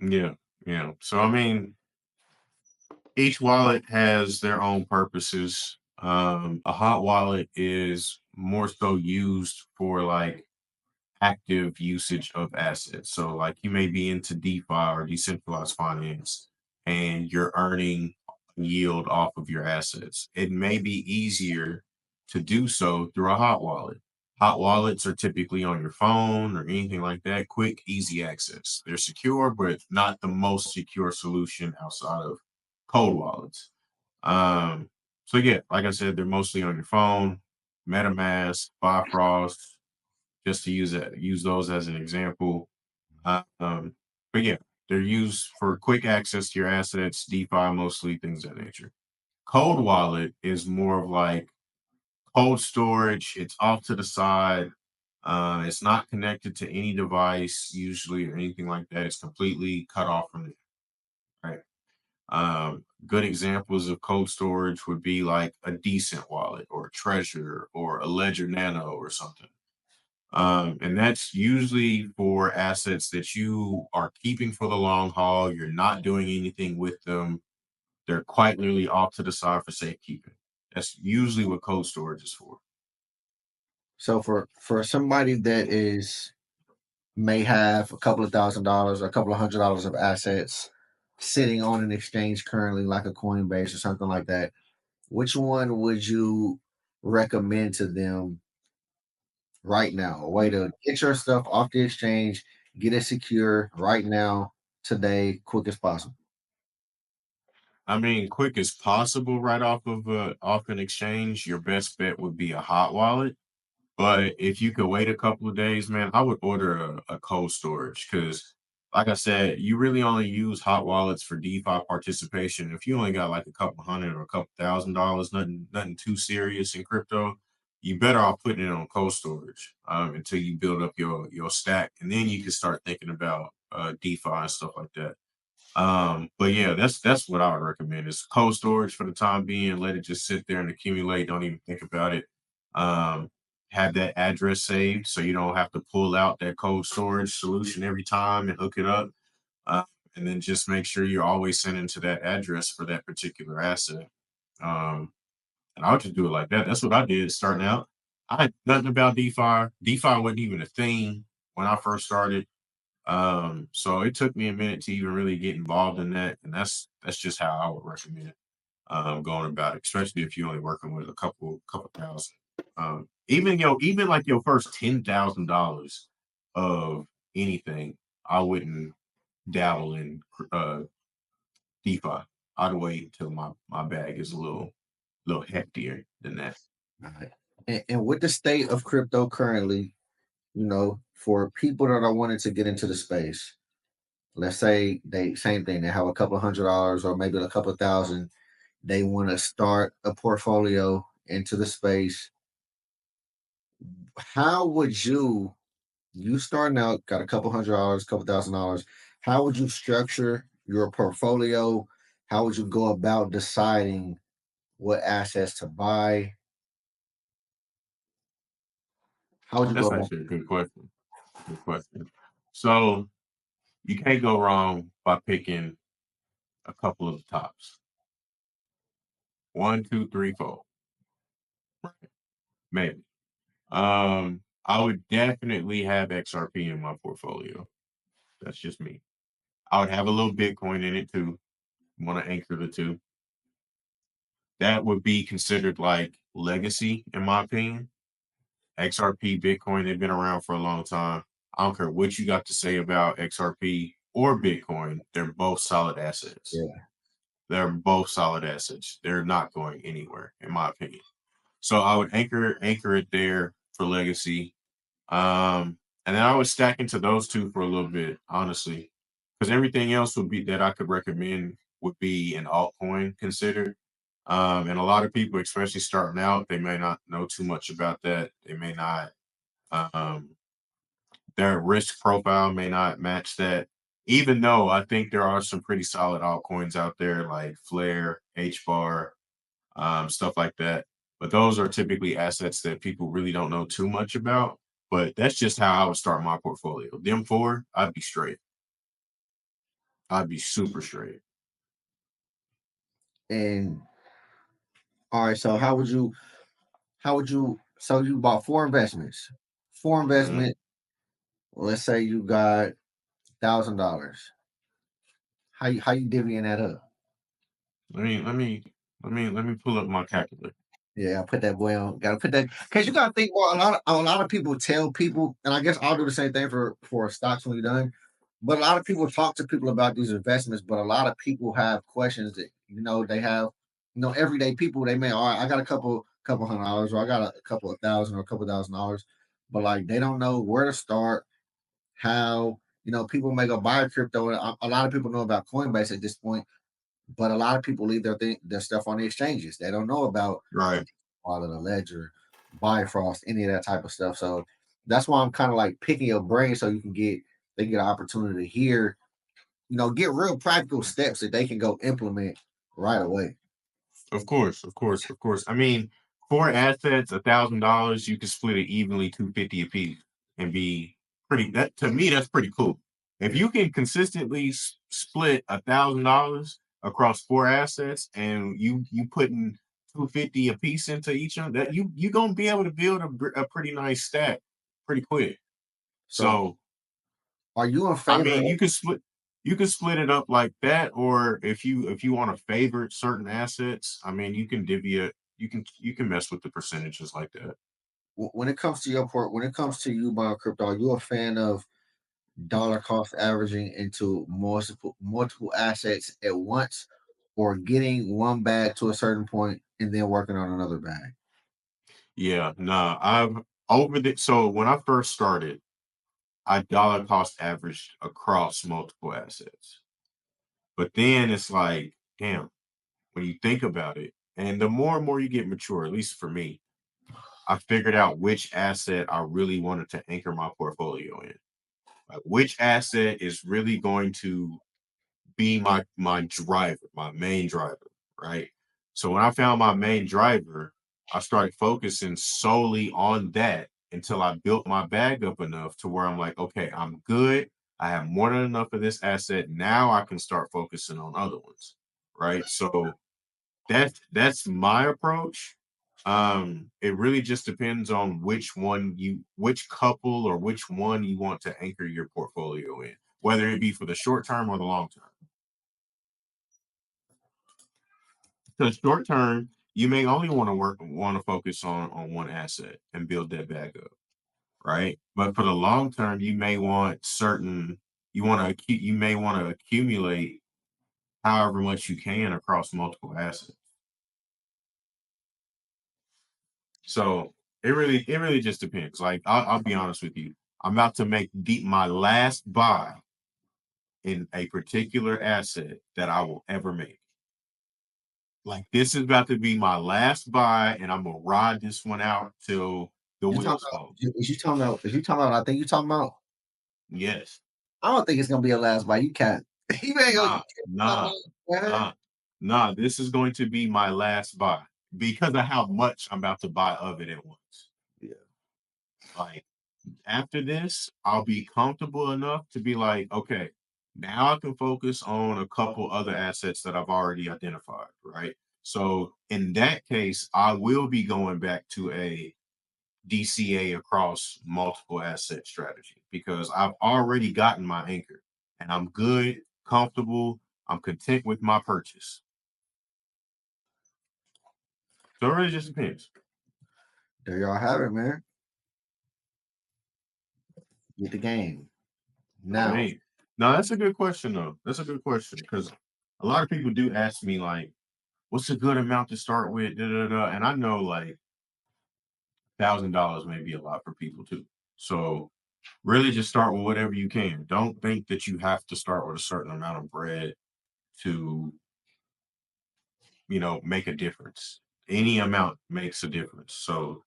yeah, yeah. So I mean, each wallet has their own purposes. A hot wallet is more so used for like active usage of assets. So, like, you may be into DeFi or decentralized finance, and you're earning yield off of your assets. It may be easier to do so through a hot wallet. Hot wallets are typically on your phone or anything like that. Quick, easy access. They're secure, but not the most secure solution outside of cold wallets. Um, so yeah, like I said, they're mostly on your phone. MetaMask, Bifrost, just to use those as an example. Um, but yeah, they're used for quick access to your assets, DeFi mostly, things of that nature. Cold wallet is more of like cold storage. It's off to the side. It's not connected to any device usually or anything like that. It's completely cut off from it. Right. Good examples of cold storage would be like a decent wallet or a treasure or a ledger nano or something. And that's usually for assets that you are keeping for the long haul. You're not doing anything with them. They're quite literally off to the side for safekeeping. That's usually what cold storage is for. So for somebody that is may have a couple of $1,000 or a couple of $100 of assets sitting on an exchange currently, like a Coinbase or something like that, which one would you recommend to them right now? A way to get your stuff off the exchange, get it secure right now, today, quick as possible. I mean, quick as possible, right off an exchange. Your best bet would be a hot wallet. But if you could wait a couple of days, man, I would order a cold storage because, like I said, you really only use hot wallets for DeFi participation. If you only got like a couple hundred or a couple $1,000, nothing too serious in crypto, you better off putting it on cold storage until you build up your stack, and then you can start thinking about DeFi and stuff like that. But yeah, that's what I would recommend is cold storage for the time being. Let it just sit there and accumulate. Don't even think about it. Um, have that address saved so you don't have to pull out that cold storage solution every time and hook it up. Uh, and then just make sure you're always sending to that address for that particular asset. Um, and I would just do it like that. That's what I did starting out. I had nothing about DeFi. DeFi wasn't even a thing when I first started. So it took me a minute to even really get involved in that, and that's just how I would recommend going about it, especially if you're only working with a couple thousand. Even like your first $10,000 of anything, I wouldn't dabble in DeFi. I'd wait until my bag is a little heftier than that. All right. And with the state of crypto currently, for people that are wanting to get into the space, let's say they same thing, they have a couple of $100 or maybe a couple of thousand, they want to start a portfolio into the space. How would you starting out, got a couple $100, couple $1,000, how would you structure your portfolio? How would you go about deciding what assets to buy? How would you go That's about? actually a good question. Good question. So you can't go wrong by picking a couple of the tops. One, two, three, four, maybe. I would definitely have XRP in my portfolio. That's just me. I would have a little Bitcoin in it too. Want to anchor the two. That would be considered like legacy, in my opinion. XRP, Bitcoin, they've been around for a long time. I don't care what you got to say about XRP or Bitcoin. They're both solid assets. Yeah. They're both solid assets. They're not going anywhere, in my opinion. So I would anchor it there for legacy. And then I would stack into those two for a little bit, honestly, because everything else would be that I could recommend would be an altcoin considered. And a lot of people, especially starting out, they may not know too much about that. They may not, um, their risk profile may not match that. Even though I think there are some pretty solid altcoins out there like Flare, HBAR, stuff like that. But those are typically assets that people really don't know too much about. But that's just how I would start my portfolio. Them four, I'd be straight. I'd be super straight. And all right, so so you bought four investments. Four Mhm. investment, let's say you got $1,000. How you divvying that up? Let me let me let me pull up my calculator. Yeah, I put that boy on. Gotta put that because you gotta think. Well, a lot of people tell people, and I guess I'll do the same thing for stocks when you're done. But a lot of people talk to people about these investments. But a lot of people have questions that they have. Everyday people they may. All right, I got a couple $100, or I got a couple of thousand or a couple $1,000, but like they don't know where to start. How people may go buy crypto. A lot of people know about Coinbase at this point, but a lot of people leave their stuff on the exchanges. They don't know about Right. Wallet, a Ledger, Bifrost, any of that type of stuff. So that's why I'm kind of like picking your brain so they can get an opportunity to hear, get real practical steps that they can go implement right away. Of course, of course, of course. I mean, for assets, $1,000, you can split it evenly, 250 a piece, and be pretty. That to me, that's pretty cool. If you can consistently split $1,000 across 4 assets, and you putting 250 a piece into each of that, you gonna be able to build a pretty nice stack pretty quick. So So are you in I favor mean, of you can split it up like that, or if you want to favorite certain assets, I mean, you can divvy it. You can mess with the percentages like that. when it comes to when it comes to you buying crypto, are you a fan of dollar cost averaging into multiple assets at once, or getting one bag to a certain point and then working on another bag? Yeah, nah, I've over the so when I first started, I dollar cost averaged across multiple assets. But then it's like, damn, when you think about it, and the more and more you get mature, at least for me, I figured out which asset I really wanted to anchor my portfolio in. Like which asset is really going to be my driver, my main driver, right? So when I found my main driver, I started focusing solely on that until I built my bag up enough to where I'm like, okay, I'm good. I have more than enough of this asset. Now I can start focusing on other ones, right? So that's my approach. It really just depends on which couple or which one you want to anchor your portfolio in, whether it be for the short term or the long term. Because short term, you may only want to focus on one asset and build that back up, right? But for the long term, you may want to accumulate however much you can across multiple assets. So it really just depends. Like I'll be honest with you, I'm about to make my last buy in a particular asset that I will ever make. Like this is about to be my last buy, and I'm gonna ride this one out till the You talking wheels about? fall. Is you talking about? I think you talking about. Yes. I don't think it's gonna be a last bite. You can't. You ain't gonna. Nah, nah, nah, nah. This is going to be my last buy because of how much I'm about to buy of it at once. Yeah. Like after this, I'll be comfortable enough to be like, okay, now I can focus on a couple other assets that I've already identified, right? So in that case, I will be going back to a DCA across multiple asset strategy because I've already gotten my anchor and I'm good, comfortable, I'm content with my purchase. So it really just depends. There y'all have it, man. Get the game I now. mean, no, that's a good question though. That's a good question because a lot of people do ask me like, what's a good amount to start with? Da, da, da. And I know like $1,000 may be a lot for people too. So really just start with whatever you can. Don't think that you have to start with a certain amount of bread to make a difference. Any amount makes a difference. So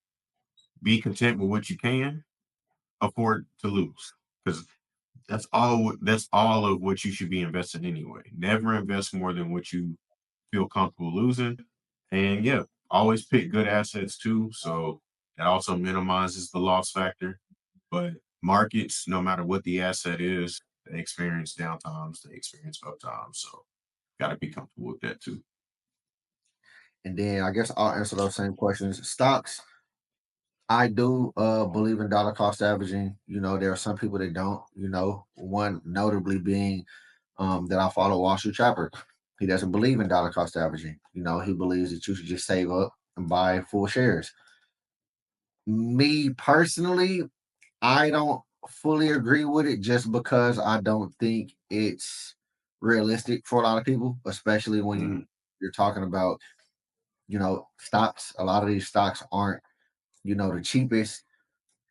be content with what you can afford to lose because that's all of what you should be investing anyway. Never invest more than what you feel comfortable losing. And yeah, always pick good assets too. So that also minimizes the loss factor. But markets, no matter what the asset is, they experience downtimes, they experience uptimes. So gotta be comfortable with that too. And then I guess I'll answer those same questions. Stocks. I do believe in dollar cost averaging. There are some people that don't. One notably being that I follow Wall Street Trapper. He doesn't believe in dollar cost averaging. He believes that you should just save up. and buy full shares. Me personally, I don't fully agree with it just because I don't think it's realistic for a lot of people, especially when Mhm. you're talking about, stocks. A lot of these stocks aren't, the cheapest.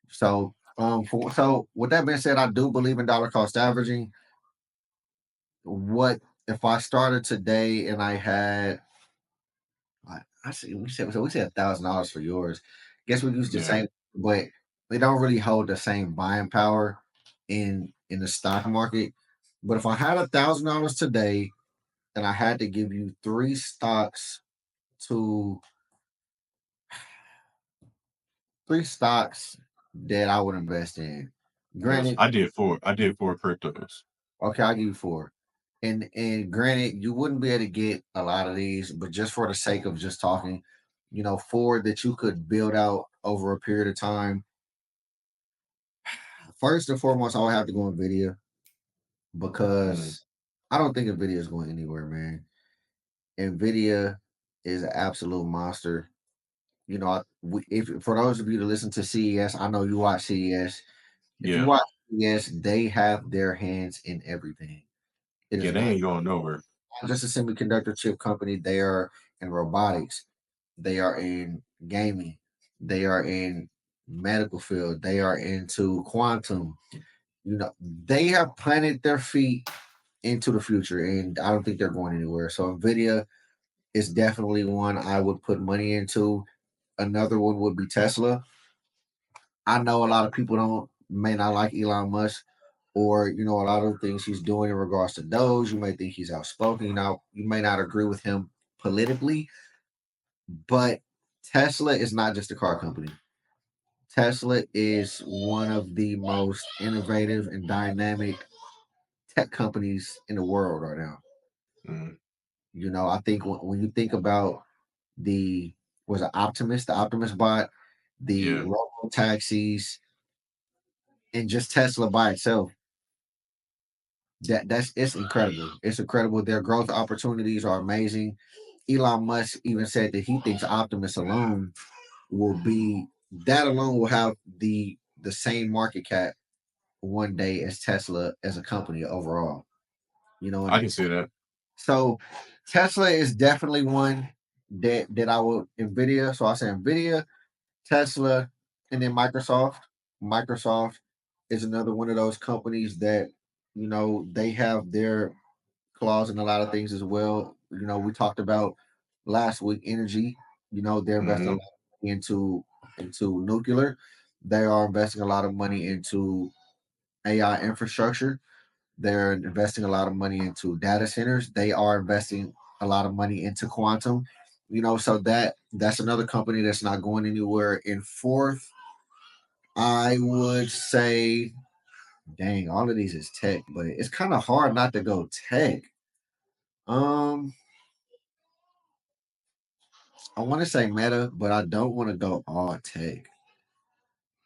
So with that being said, I do believe in dollar cost averaging. What if I started today and I had I see we said $1,000 for yours. Guess we use the Yeah. same, but they don't really hold the same buying power in the stock market. But if I had $1,000 today and I had to give you to three stocks that I would invest in. Yes. Granted, I did four cryptos. okay, I'll give you four. And granted, you wouldn't be able to get a lot of these, but just for the sake of just talking, four that you could build out over a period of time. First and foremost, I would have to go Nvidia Mm. because I don't think Nvidia is going anywhere, man. Nvidia is an absolute monster. If for those of you that listen to CES, I know you watch CES. If you Yeah. watch CES, they have their hands in everything. It Yeah, is they not ain't going nowhere. just a semiconductor chip company. They are in robotics. They are in gaming. They are in medical field. They are into quantum. They have planted their feet into the future, and I don't think they're going anywhere. So Nvidia is definitely one I would put money into. Another one would be Tesla. I know a lot of people don't may not like Elon Musk, or a lot of the things he's doing in regards to those. You may think he's outspoken. You may not agree with him politically, but Tesla is not just a car company. Tesla is one of the most innovative and dynamic tech companies in the world right now. Mm. I think when you think about the the Optimus bot, the Yeah. robo taxis, and just Tesla by itself, that's it's incredible. It's incredible. Their growth opportunities are amazing. Elon Musk even said that he thinks Optimus alone will have the same market cap one day as Tesla as a company overall. I And can see that. so Tesla is definitely one that I will Nvidia. So I say Nvidia, Tesla, and then Microsoft. Microsoft is another one of those companies that they have their clause in a lot of things as well. We talked about last week energy. They're investing a Hmm. lot into nuclear. They are investing a lot of money into AI infrastructure. They're investing a lot of money into data centers. They are investing a lot of money into quantum. So that's another company that's not going anywhere. In fourth, I would say, dang, all of these is tech, but it's kind of hard not to go tech. Um, I want to say Meta, but I don't want to go all tech.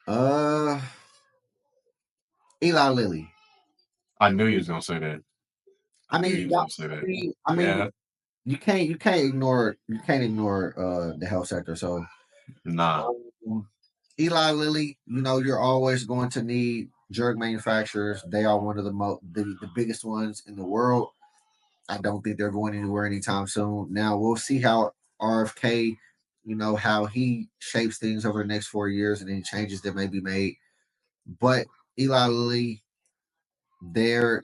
Uh, Eli Lilly. I knew you was gonna say that. I I knew mean, you was gonna say that. I mean, Yeah. you can't ignore the health sector. So Nah. um, Eli Lilly, you're always going to need drug manufacturers. They are one of the biggest ones in the world. I don't think they're going anywhere anytime soon. Now we'll see how RFK, how he shapes things over the next 4 years and any changes that may be made. But Eli Lilly,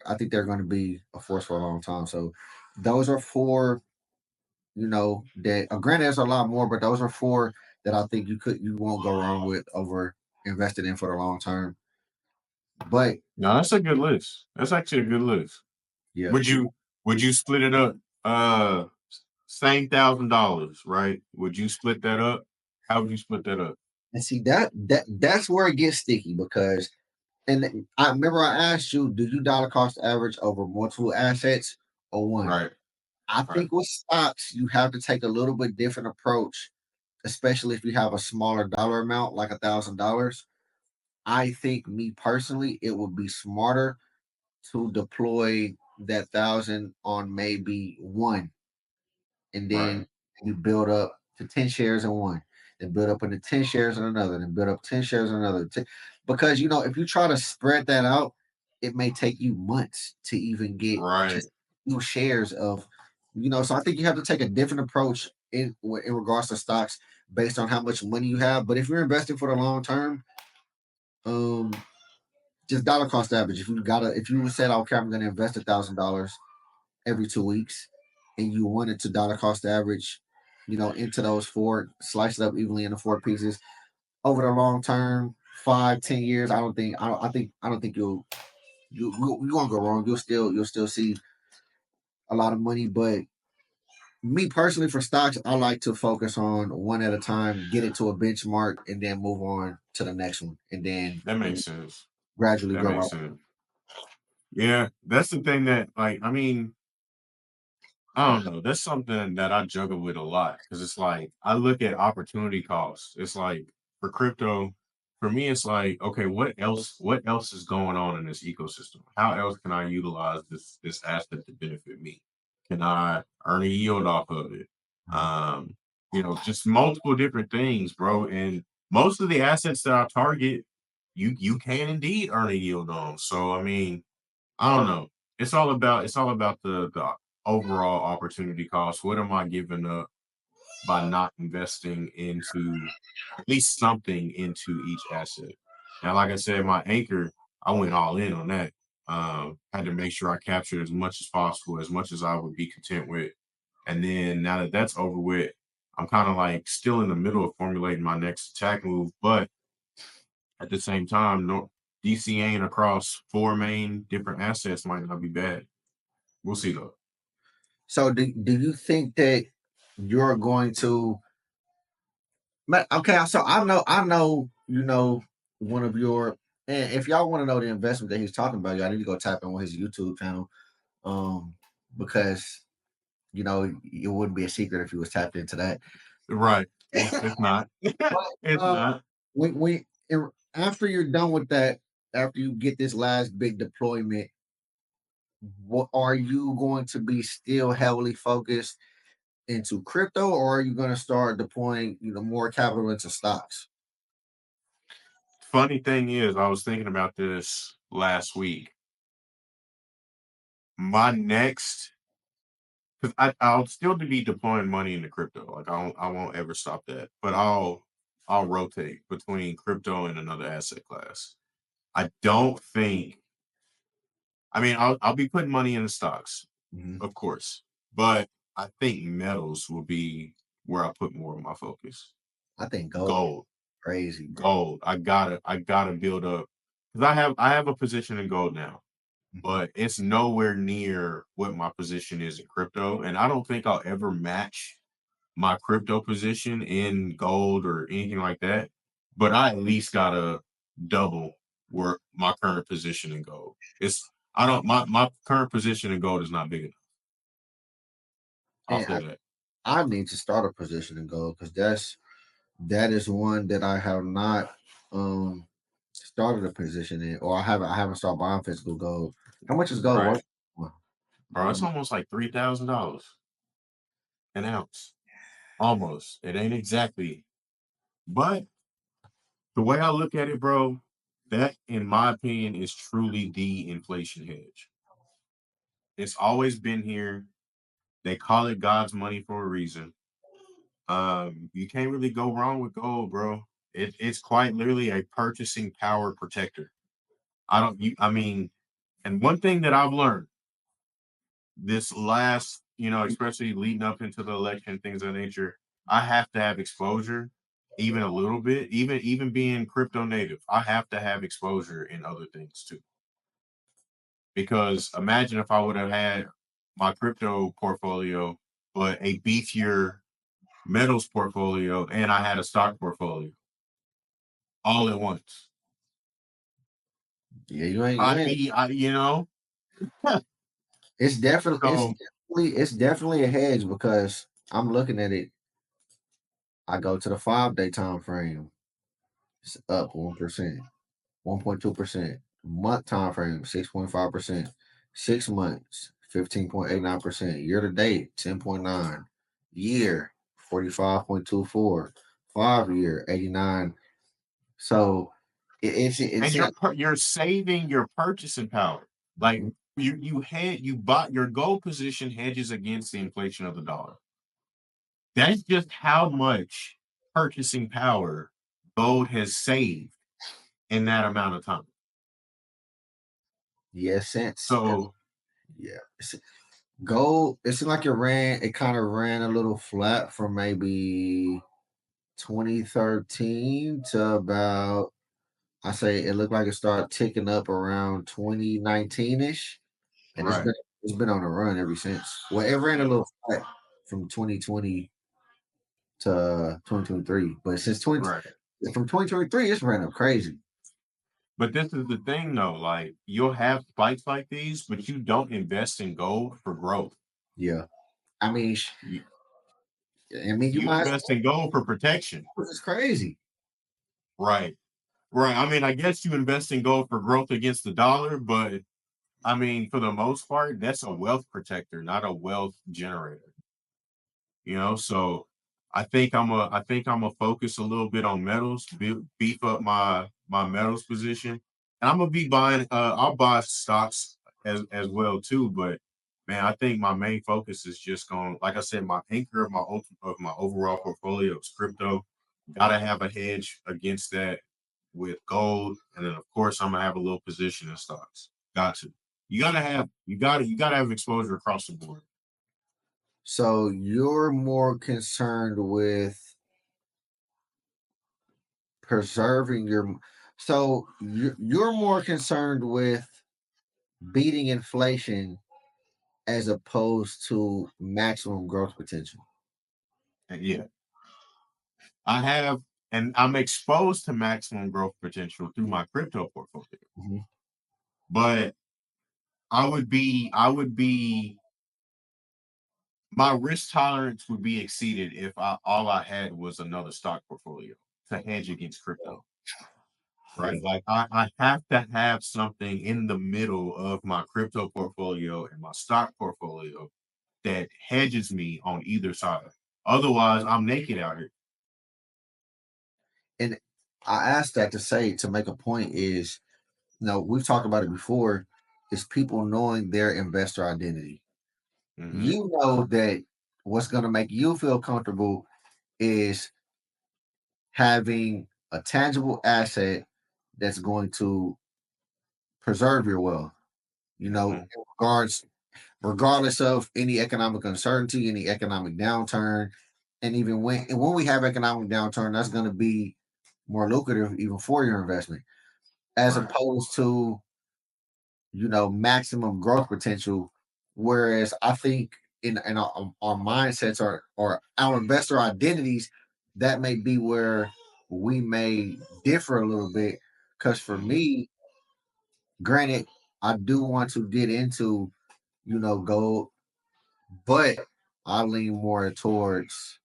I think they're going to be a force for a long time. So those are four, that granted there's a lot more, but those are four that I think you won't go wrong with over invested in for the long term. But No, that's a good list. That's actually a good list. yeah, Would you split it up? Same $1,000, right? Would you split that up? How would you split that up? and see that's where it gets sticky because and I remember I asked you, do you dollar cost average over multiple assets or one? Right. I Right. think with stocks, you have to take a little bit different approach, especially if you have a smaller dollar amount, like $1,000. I think me personally, it would be smarter to deploy that thousand on maybe one, and Right. then you build up. to 10 shares in one, then build up into 10 shares in another, then build up 10 shares in another. Because if you try to spread that out, it may take you months to even get Right. just few shares of, so I think you have to take a different approach in regards to stocks based on how much money you have. But if you're investing for the long term, um, just dollar cost average. If you said, okay, I'm gonna invest $1,000 every 2 weeks, and you wanted to dollar cost average, into those four, slice it up evenly into four pieces over the long term, 5, 10 years. I don't think you won't go wrong. You'll still see a lot of money. But me personally, for stocks, I like to focus on one at a time, get it to a benchmark, and then move on to the next one, and then That makes sense. gradually That grow makes up. sense. Yeah, that's the thing that, like, I mean, I don't know. That's something that I juggle with a lot because it's like I look at opportunity costs. It's like for crypto, for me, it's like, okay, what else? What else is going on in this ecosystem? How else can I utilize this asset to benefit me? Can I earn a yield off of it? Um, just multiple different things, bro. And most of the assets that I target, you can indeed earn a yield on. So I mean, I don't know. It's all about the overall opportunity cost. What am I giving up by not investing into at least something into each asset? Now, like I said, my anchor, I went all in on that. Had to make sure I captured as much as possible, as much as I would be content with. And then now that that's over with, I'm kind of like still in the middle of formulating my next attack move, but at the same time, no DCAing across four main different assets might not be bad. We'll see though. So do you think that you're going to okay, so I know one of your, and if y'all want to know the investment that he's talking about, y'all need to go tap in on his YouTube channel. Because it wouldn't be a secret if he was tapped into that. Right. It's not. But It's not. after you're done with that, after you get this last big deployment, what are you going to be still heavily focused into crypto, or are you going to start deploying more capital into stocks? Funny thing is, I was thinking about this last week. My next, because I'll still be deploying money into crypto. Like I won't ever stop that. But I'll rotate between crypto and another asset class. I don't think. I mean, I'll be putting money in the stocks, Mhm. of course, but I think metals will be where I put more of my focus. I think gold Gold, crazy, bro. gold. I gotta build up because I have a position in gold now, Mhm. but it's nowhere near what my position is in crypto, and I don't think I'll ever match my crypto position in gold or anything like that. But I at least gotta double where my current position in gold. It's I don't my current position in gold is not big enough. I'll And say that. I need to start a position in gold because that is one that I have not started a position in, or I haven't started buying physical gold. How much is gold Right. worth? Well, Bro, it's almost like $3,000 an ounce. Almost. It ain't exactly. But the way I look at it, bro, that in my opinion is truly the inflation hedge. It's always been here. They call it God's money for a reason. You can't really go wrong with gold, bro. It's quite literally a purchasing power protector. I mean, and one thing that I've learned this last, especially leading up into the election, things of that nature, I have to have exposure, even a little bit, even being crypto native. I have to have exposure in other things too. Because imagine if I would have had my crypto portfolio, but a beefier metals portfolio, and I had a stock portfolio all at once. yeah, you ain't. You I'd ain't. be, It's definitely. It's so definitely. It's definitely a hedge because I'm looking at it. I go to the 5 day time frame. It's up 1%, 1.2%. Month time frame 6.5%. 6 months 15.89%. Year to date 10.9. Year 45.24, 5-year 89. So it's And in, you're saving your purchasing power. Like you bought your gold position hedges against the inflation of the dollar. That's just how much purchasing power gold has saved in that amount of time. sense. So Yeah. Gold, it seemed like it kind of ran a little flat from maybe 2013 to about, I say it looked like it started ticking up around 2019-ish. And right, it's been on a run ever since. Well, it ran a little flat from 2020 to 2023. But right. from 2023, it's ran up crazy. But this is the thing though, like you'll have spikes like these, but you don't invest in gold for growth. Yeah. I mean, You, you you might, invest in gold for protection. it's crazy. Right. Right. I mean, I guess you invest in gold for growth against the dollar, but I mean, for the most part, that's a wealth protector, not a wealth generator. So I think I'm a focus a little bit on metals, beef up my metals position, and I'm gonna be buying. I'll buy stocks as well too, but man, I think my main focus is just going. Like I said, my anchor of my overall portfolio is crypto. Gotta have a hedge against that with gold, and then of course I'm gonna have a little position in stocks. Got to. You gotta have exposure across the board. So you're more concerned with preserving your. So you're more concerned with beating inflation as opposed to maximum growth potential. And yeah, I have, and I'm exposed to maximum growth potential through my crypto portfolio. Mhm. But I would be, my risk tolerance would be exceeded if all I had was another stock portfolio to hedge against crypto, Yeah. right? Like I have to have something in the middle of my crypto portfolio and my stock portfolio that hedges me on either side. Otherwise, I'm naked out here. And I asked that to say to make a point is, we've talked about it before, is people knowing their investor identity. Hmm. You know that what's going to make you feel comfortable is having a tangible asset that's going to preserve your wealth, Hmm. in regardless of any economic uncertainty, any economic downturn. And even when we have economic downturn, that's going to be more lucrative even for your investment, as Right. opposed to maximum growth potential. Whereas I think in our mindsets or our investor identities, that may be where we may differ a little bit. Because for Hmm. me, granted, I do want to get into gold, but I lean more towards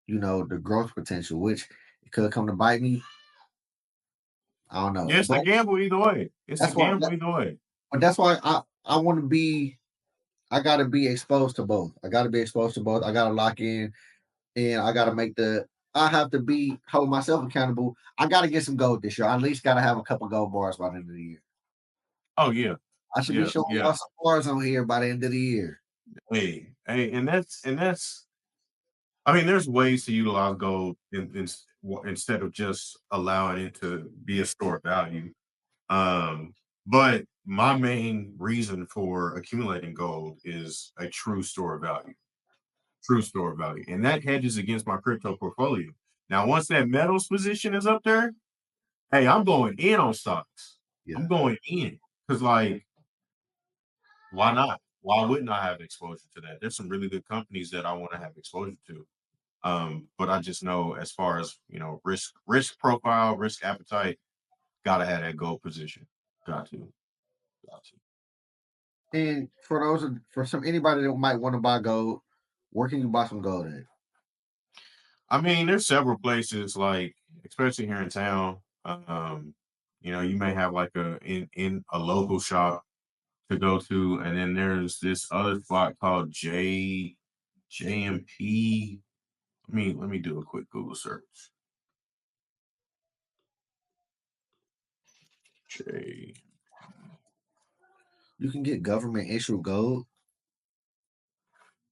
the growth potential, which it could come to bite me. I don't know, Yeah, it's a but gamble either way. It's a that's why. gamble either way. But that's why I want to be. I got to be exposed to both. I got to be exposed to both. I got to lock in, and I got to make the. I have to hold myself accountable. I got to get some gold this year. I at least got to have a couple gold bars by the end of the year. Oh yeah, I should be yeah, showing yeah. y'all some bars on here by the end of the year. Hey, and that's. I mean, there's ways to utilize gold instead of just allowing it to be a store of value. But my main reason for accumulating gold is a true store of value, and that hedges against my crypto portfolio. Now, once that metals position is up there, hey, I'm going in on stocks. I'm Yeah. going in because, like, why not? Why wouldn't I have exposure to that? There's some really good companies that I want to have exposure to. But I just know as far as risk profile, risk appetite, gotta have that gold position. Got to, got to. And for some anybody that might want to buy gold, where can you buy some gold at? I mean, there's several places, like especially here in town. You may have like in a local shop to go to, and then there's this other spot called JMP. Let me do a quick Google search. J. You can get government issued gold.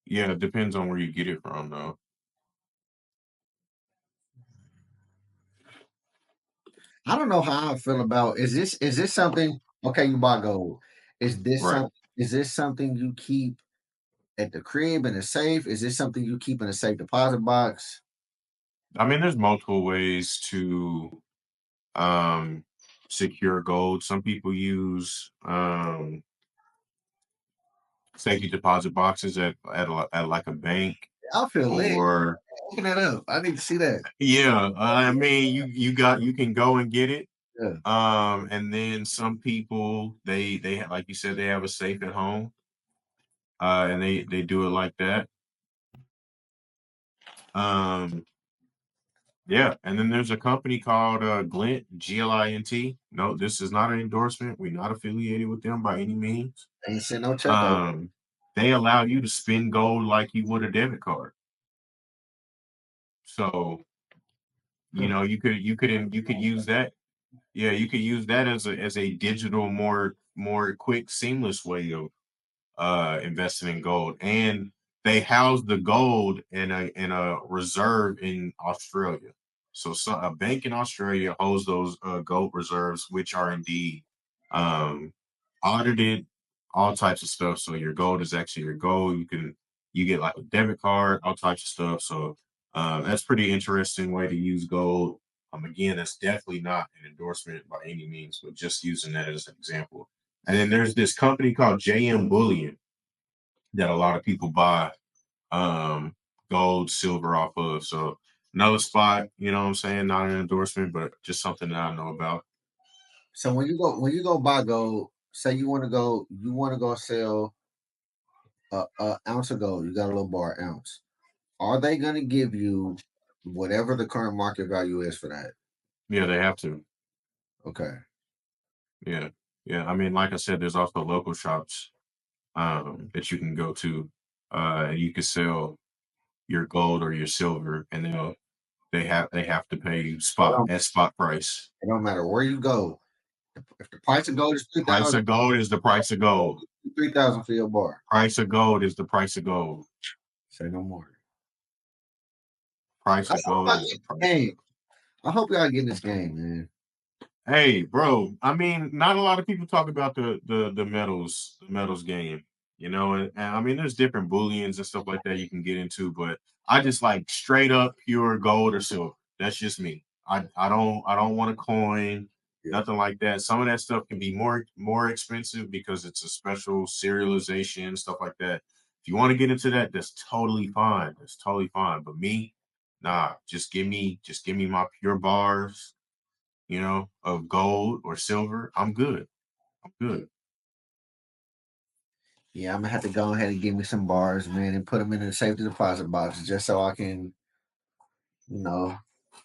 Yeah, it depends on where you get it from, though. I don't know how I feel about is this something okay, you buy gold. Right. Is this something you keep at the crib in a safe? Is this something you keep in a safe deposit box? I mean, there's multiple ways to um secure gold. Some people use safety deposit boxes at like a bank I feel lit. or Open that up. I need to see that. yeah, I mean you can go and get it. Yeah. And then some people like you said, they have a safe at home, and they do it like that. Um, yeah, and then there's a company called Glint, Glint. No, this is not an endorsement. We're not affiliated with them by any means. Ain't sent no check over. Um, they allow you to spend gold like you would a debit card. So you could use that. Yeah, you could use that as a digital, more quick, seamless way of investing in gold. And they house the gold in a reserve in Australia. So a bank in Australia holds those gold reserves, which are indeed um, audited, all types of stuff. So your gold is actually your gold. You get like a debit card, all types of stuff. So that's pretty interesting way to use gold. Again, that's definitely not an endorsement by any means, but just using that as an example. And then there's this company called JM Bullion that a lot of people buy um, gold, silver off of. So another spot, you know what I'm saying? Not an endorsement, but just something that I know about. So when you go buy gold, say you want to go sell a ounce of gold, you got a little bar ounce. Are they gonna give you whatever the current market value is for that? Yeah, they have to. Okay. Yeah. Yeah. I mean, like I said, there's also local shops that you can go to. And you can sell your gold or your silver, and they have to pay you spot price. It don't matter where you go. If the price of gold is Price of gold is the price of gold. 3,000 for your bar. Price of gold is the price of gold. Say no more. Price I of hope gold I is the get this price of gold. game. I hope y'all get in this game, man. Hey, bro. I mean, not a lot of people talk about the metals game, and I mean, there's different bullions and stuff like that you can get into, but I just like straight up pure gold or silver. That's just me. I don't want a coin, Yeah. nothing like that. Some of that stuff can be more expensive because it's a special serialization, stuff like that. If you want to get into that, that's totally fine. That's totally fine. But me, nah, just give me my pure bars, of gold or silver. I'm good. I'm good. Yeah, I'm gonna have to go ahead and give me some bars, man, and put them in the safety deposit box just so I can, you know.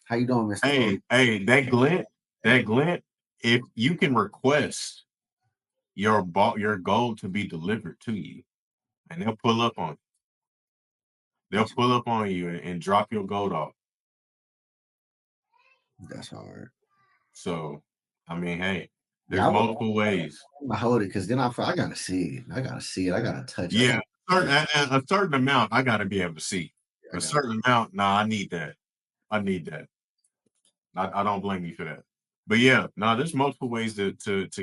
How you doing, Mr. O? Hey, that glint, if you can request your gold to be delivered to you, and they'll pull up on you. They'll That's pull up on you and drop your gold off. that's hard. So, I mean, hey, Yeah, there's multiple ways. I'm gonna hold it because then I gotta see it. I gotta see it. I gotta touch it. Yeah, a certain amount I got to be able to see. I A gotta certain amount, nah, I need that. I need that. I don't blame you for that. But yeah, no, there's multiple ways to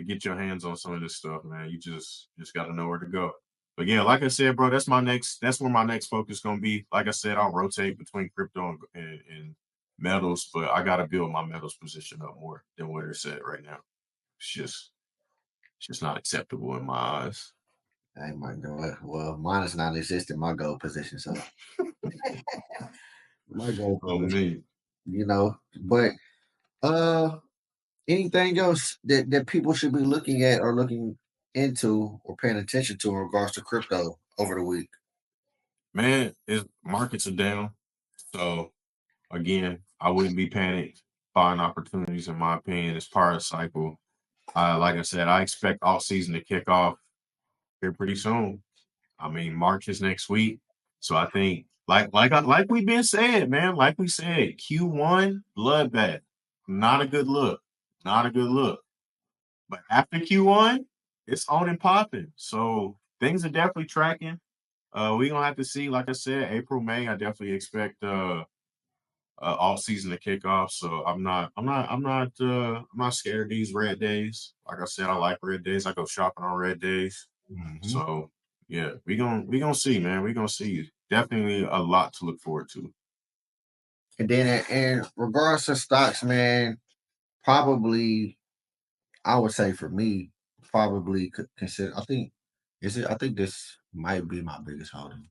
get your hands on some of this stuff, man. You just got to know where to go. But yeah, like I said, bro, that's where my next focus gonna be. Like I said, I'll rotate between crypto and metals, but I gotta build my metals position up more than what it's at right now. It's just not acceptable in my eyes. I might do it. Well, mine is non-existent. My goal position, so my goal Oh position, me. you know. But uh, anything else that people should be looking at or looking into or paying attention to in regards to crypto over the week? Man, markets are down. So again, I wouldn't be panicked. Buying opportunities, in my opinion, is part of the cycle. Like I said, I expect all season to kick off here pretty soon. I mean, March is next week. So I think like we've been saying, man. Like we said, Q1 bloodbath, not a good look, not a good look. But after Q1, it's on and popping. So things are definitely tracking. We're gonna have to see, like I said, April, May. I definitely expect all season to kick off. So I'm not scared of these red days. Like I said, I like red days. I go shopping on red days. Mhm. So yeah, we gonna see, man. We gonna see. Definitely a lot to look forward to. And then in regards to stocks, man, probably I would say for me, probably could consider. I think is it. I think this might be my biggest holding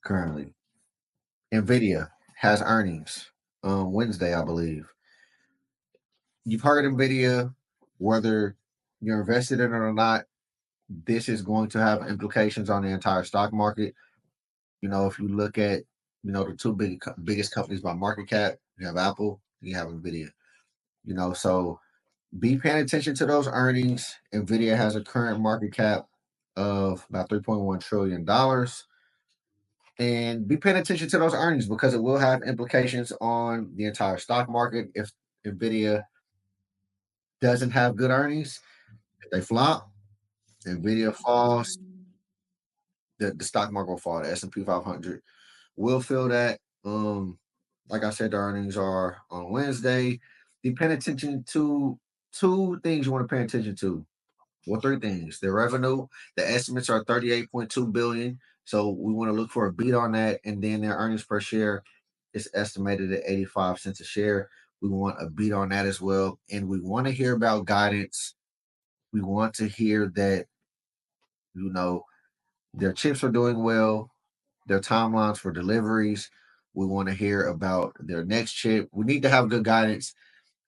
currently. Nvidia has earnings Wednesday, I believe. You've heard Nvidia, whether you're invested in it or not. This is going to have implications on the entire stock market. If you look at the two biggest companies by market cap, you have Apple, you have Nvidia. So be paying attention to those earnings. Nvidia has a current market cap of about $3.1 trillion. And be paying attention to those earnings because it will have implications on the entire stock market. If Nvidia doesn't have good earnings, if they flop, Nvidia falls, the stock market will fall. The S&P 500 will feel that. Like I said, the earnings are on Wednesday. Be paying attention to two things you want to pay attention to. Well, three things. The revenue, the estimates are 38.2 billion. So we want to look for a beat on that. And then their earnings per share is estimated at 85 cents a share. We want a beat on that as well. And we want to hear about guidance. We want to hear that, you know, their chips are doing well, their timelines for deliveries. We want to hear about their next chip. We need to have good guidance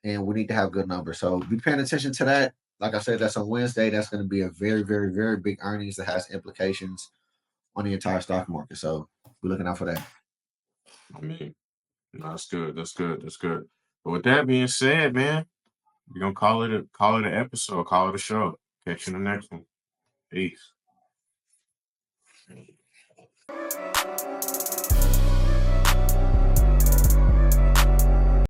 and we need to have good numbers. So be paying attention to that. Like I said, that's on Wednesday. That's going to be a very, very, very big earnings that has implications on the entire stock market. So be looking out for that. I mean, no, that's good. That's good. That's good. But with that being said, man, we're gonna call it an episode, call it a show. Catch you in the next one. Peace.